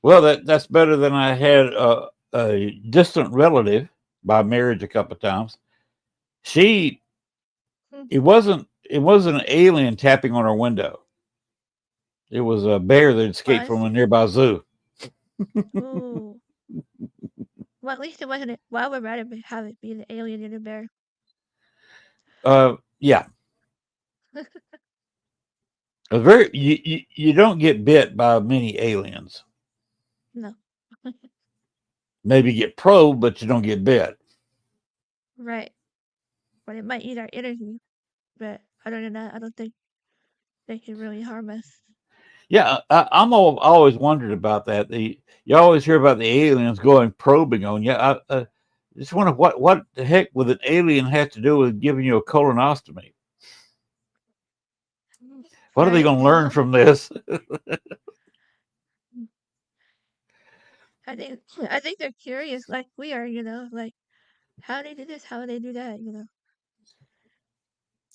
Well, that's better than I had a distant relative by marriage a couple of times. She it wasn't an alien tapping on her window. It was a bear that escaped from Was? a nearby zoo. Ooh. Well, at least it wasn't. Well, I would rather have it be the alien than the bear. Yeah. A very you don't get bit by many aliens. No. Maybe get probed, but you don't get bit. Right. But it might eat our energy. But other than that, I don't think they can really harm us. Yeah, I'm always wondered about that. You always hear about the aliens going probing on you. I just wonder what the heck would an alien have to do with giving you a colonoscopy? What are they Right? going to learn from this? I think they're curious like we are, like how they do this, how they do that.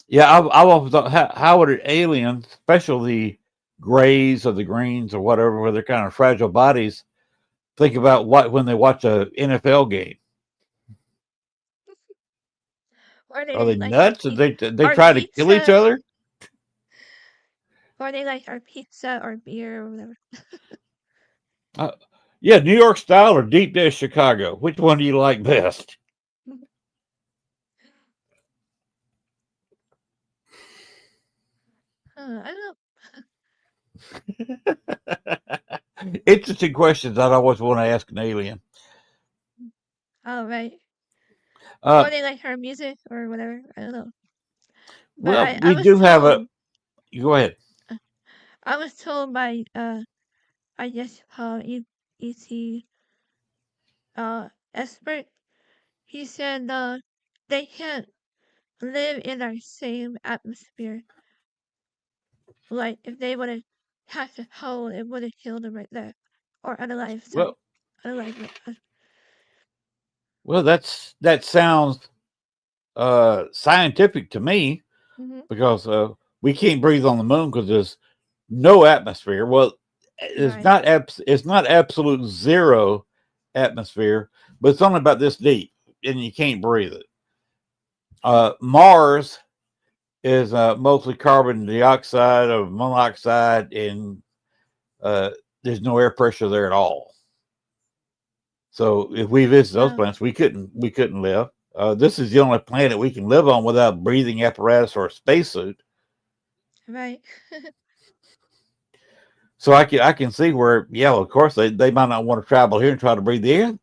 Yeah, I've always thought, how would an alien, especially the grays or the greens or whatever, with their kind of fragile bodies, think about what when they watch a NFL game? Or Are they they like nuts? Did they our try to kill each pizza, other? or they like our pizza or beer or whatever. Uh, yeah, New York style or deep dish Chicago. Which one do you like best? I don't know. Interesting questions I'd always want to ask an alien. Oh, right. Uh, Or they like our music or whatever. I don't know. But well, I we was do have a. told You go ahead. I was told by I guess ET expert. He said they can't live in our same atmosphere. Like if they would have catch a cold, it would have killed them right there. Or unalive, sorry. Well, Unalive. that sounds scientific to me Mm-hmm. because we can't breathe on the moon because there's no atmosphere. Well, Right. it's not absolute zero atmosphere, but it's only about this deep, and you can't breathe it. Mars is mostly carbon dioxide or monoxide, and there's no air pressure there at all. So if we visit those Oh, planets, we couldn't live. This is the only planet we can live on without breathing apparatus or a spacesuit. right. So I can see where, yeah, of course they might not want to travel here and try to breathe the air.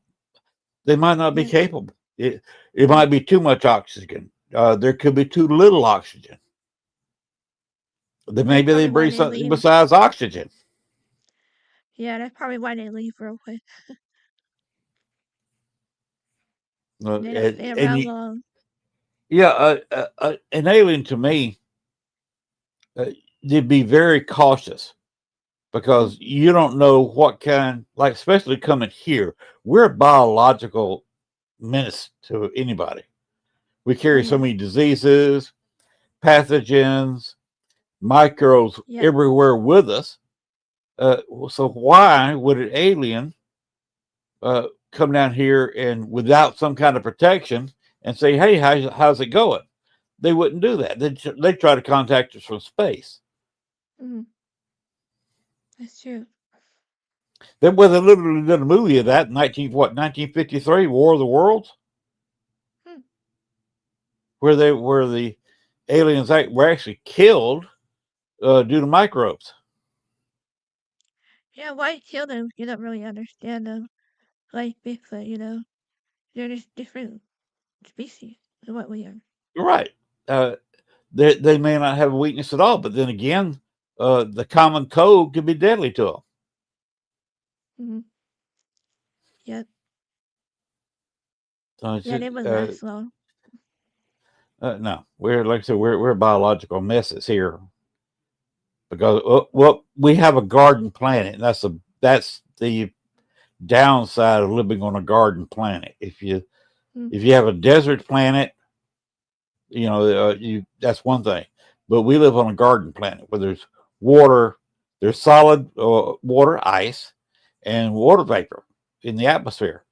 They might not be Yeah. capable. It Mm. might be too much oxygen. There could be too little oxygen. Then That's maybe they probably why breathe they something leave. besides oxygen. Yeah, that's probably why they leave real quick. They don't And stay and around long. yeah, an alien to me, they'd be very cautious Mm. because you don't know what kind, like especially coming here, we're a biological menace to anybody. We Oh carry so yeah. many diseases, pathogens, microbes Yep. everywhere with us. So why would an alien come down here and without some kind of protection and say, "Hey, how's it going?" They wouldn't do that. They try to contact us from space. Mm. That's true. They literally did a movie of that in 1953, War of the Worlds, Hmm. where the aliens were actually killed due to microbes. Yeah, why kill them? You don't really understand them. Like Bigfoot, they're just different species than what we are. Right. Uh, they may not have a weakness at all, but then again, the common cold could be deadly to them. Mm-hmm. Yep. So it's Yeah, just, they wouldn't last long. no, we're like I said, we're biological messes here because well, we have a garden planet. And that's the downside of living on a garden planet. Mm. If you have a desert planet, you that's one thing. But we live on a garden planet where there's water, there's solid water, ice, and water vapor in the atmosphere.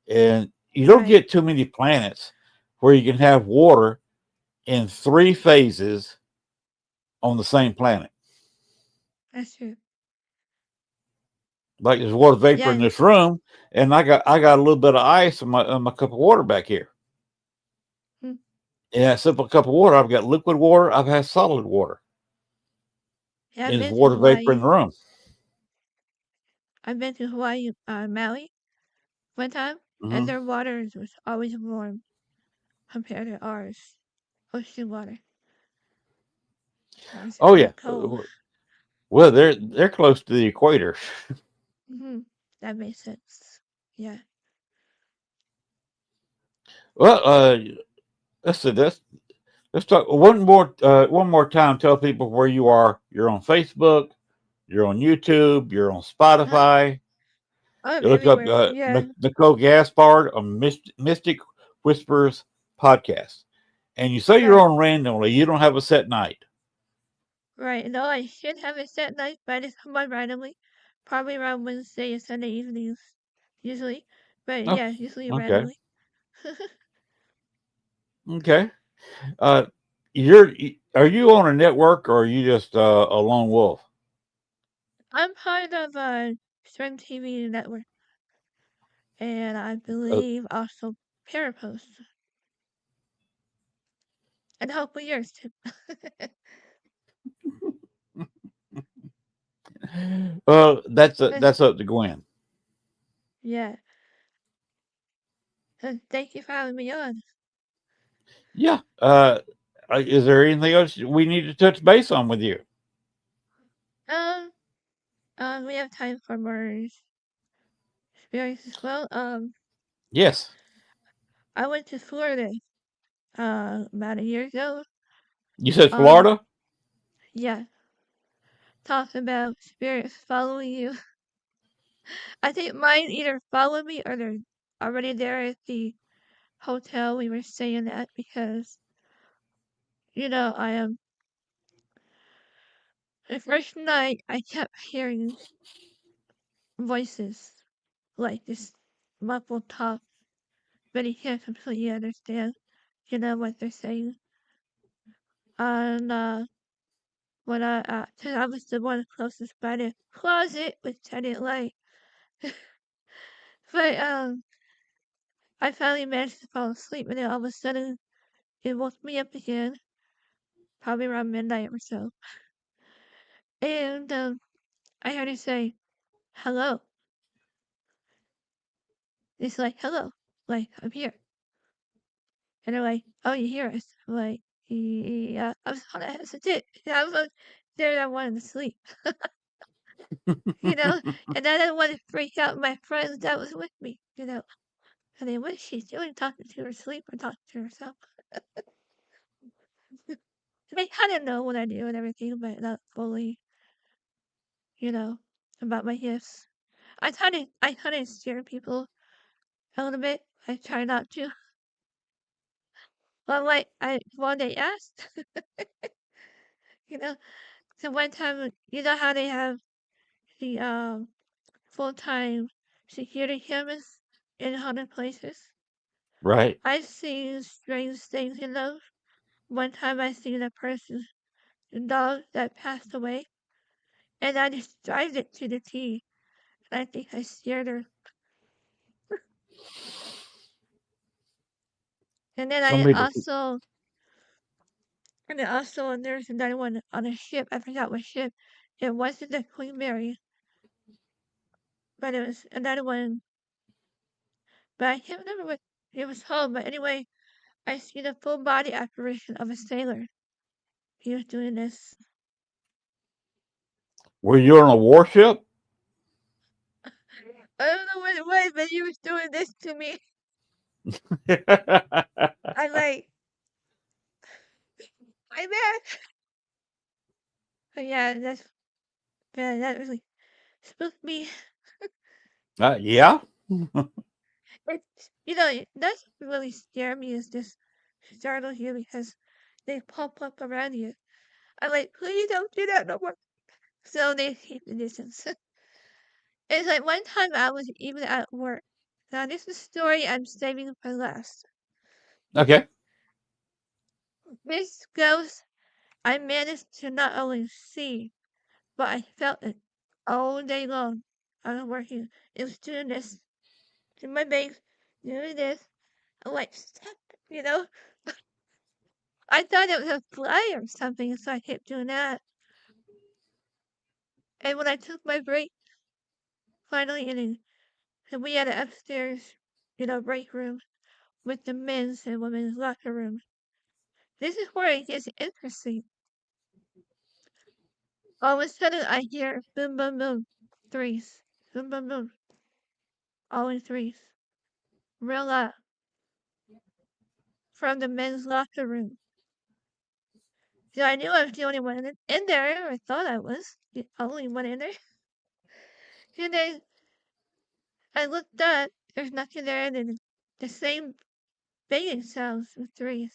And you don't Right. get too many planets where you can have water in three phases on the same planet. That's true. Like there's water vapor in Yeah. this room, and I got a little bit of ice in my cup of water back here. Mm. In that simple cup of water, I've got liquid water, I've had solid water. Yeah, I've There's been to water vapor Hawaii. in the room. I've been to Hawaii, Maui one time, and Hmm. their water was always warm compared to ours. Ocean water. Ours is Oh yeah. really cold. Well, they're close to the equator. Mm-hmm. That makes sense. Yeah. Well, let's see this. Let's talk one more time. Tell people where you are. You're on Facebook. You're on YouTube. You're on Uh-huh. Spotify. I'm You look up everywhere. Yeah. Nichole Gaspard on Mystic Whispers podcast, and you say you're Right. on randomly. You don't have a set night. Right. No, I should have a set night, but I just come on randomly. Probably around Wednesday and Sunday evenings. Usually. But Oh, yeah, usually okay, randomly. okay. Uh, you're are you on a network or are you just a lone wolf? I'm part of a Stream TV network. And I Uh, believe also Parapost. And hopefully yours too. well, But that's up to Gwen. yeah. Thank you for having me on. Yeah. Is there anything else we need to touch base on with you? Um, we have time for more experience as well. Yes. I went to Florida about a year ago. You said Um, Florida. yeah, talking about spirits following you. I think mine either followed me or they're already there at the hotel we were staying at because I am. The first night I kept hearing voices like this muffled talk, but he can't completely understand, what they're saying. And when cause I was the one closest by the closet, which I didn't like, But I finally managed to fall asleep, and then all of a sudden it woke me up again, probably around midnight or so. And I heard it say, "Hello." It's like, "Hello," like I'm here. And they're like, "Oh, you hear us?" I'm like, "Yeah." I was kind of hesitant. I was there. I wanted to sleep, you know. And I didn't want to freak out my friends that was with me, you know. I mean, what is she doing? Talking to her sleep or talking to herself? They kind of know what I do and everything, but not fully, you know, about my gifts. I kind of scare people a little bit. I try not to. Well, like when they asked, you know, so one time, you know how they have the full-time security cameras in haunted places. Right. I've seen strange things in those. One time I seen a person's dog that passed away, and I described it to the T. And I think I scared her. And then Some I people. also, and then also there's another one on a ship. I forgot what ship. It wasn't the Queen Mary, but it was another one. But I can't remember what it was called. But anyway, I seen a full body apparition of a sailor. He was doing this. Were you on a warship? I don't know what it was, but he was doing this to me. I'm like, I'm mad. But yeah, that really spooked me. Yeah. It's, you know, it doesn't really scare me. It's just startle you because they pop up around you. I'm like, please don't do that no more. So they keep the distance. It's like one time I was even at work. Now this is a story I'm saving for last. Okay. This ghost I managed to not only see, but I felt it all day long. I was working. It was doing this to my base, doing this. I'm like, stop, you know? I thought it was a fly or something, so I kept doing that. And when I took my break, finally, and we had an upstairs, you know, break room with the men's and women's locker room. This is where it gets interesting. All of a sudden, I hear boom, boom, boom, threes, boom, boom, boom, all in threes, real loud, from the men's locker room. So I knew I was the only one in there. I thought I was the only one in there. And then I looked up. There's nothing there. And then the same banging sounds with threes.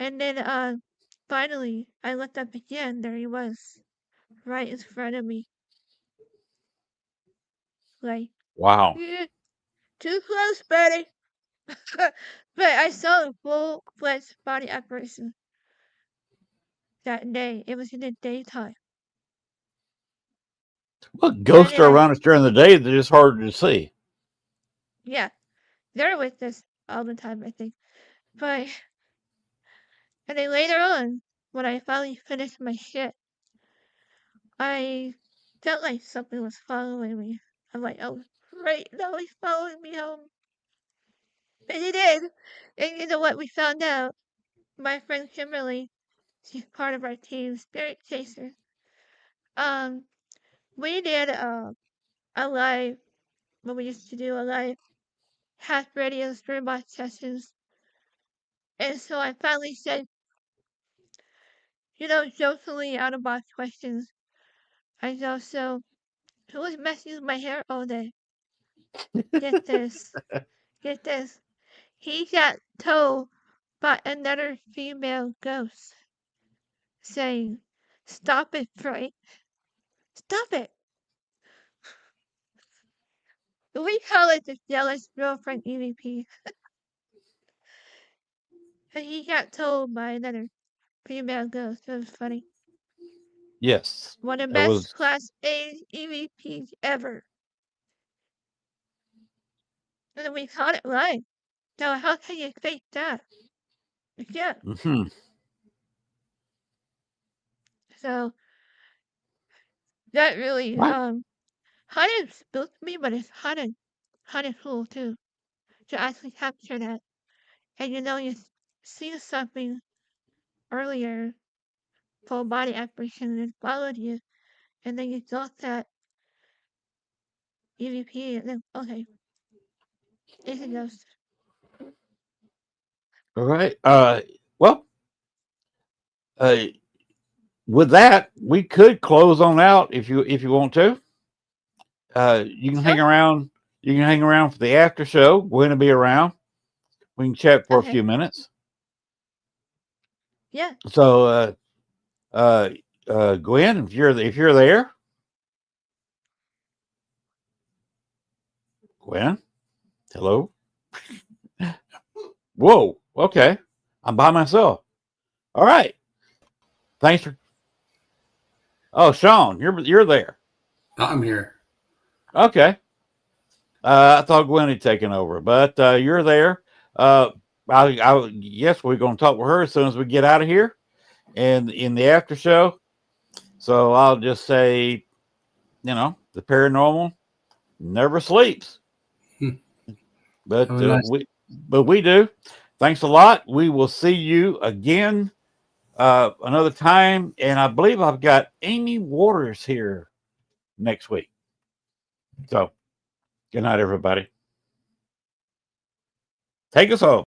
And then finally, I looked up again. There he was, right in front of me. Like, Wow. yeah, too close, buddy. But I saw a full-fledged body apparition that day. It was in the daytime. Well, And ghosts then are around us during the day. They're just harder to see. yeah, they're with us all the time, I think. But, and then later on, when I finally finished my shit, I felt like something was following me. I'm like, oh, right, now he's following me home. And he did. And you know what we found out? My friend Kimberly, she's part of our team, Spirit Chaser. Um, we did a live, when we used to do a live half radio streambox sessions. And so I finally said, you know, jokingly out of box questions. I go, so who was messing with my hair all day? Get this, get this. He got told by another female ghost saying, stop it, Frank. Stop it. We call it the jealous girlfriend EVP. And he got told by another female ghost. It was funny. Yes. One of the That best was class A EVPs ever. and we caught it right. So how can you fake that? You can't. Mm-hmm. So that really Right. hunting spooked me, but it's hunting cool too to actually capture that. And you see something earlier, full body apparition, and it followed you, and then you got that EVP, and then okay, it's a ghost. All right. Well, uh, with that, we could close on out if you want to. You can Sure. hang around. You can hang around for the after show. We're going to be around. We can chat for a Okay. few minutes. Yeah. So, Gwen, if you're there, Gwen, hello. Whoa. Okay, I'm by myself. All right. Thanks for. Oh, Sean, you're there. I'm here. Okay. I thought Gwen had taken over, but you're there. I yes, we're going to talk with her as soon as we get out of here, and in the after show. So I'll just say, the paranormal never sleeps, but Nice. we do. Thanks a lot. We will see you again another time, and I believe I've got Amy Waters here next week. So, good night, everybody. Take us home.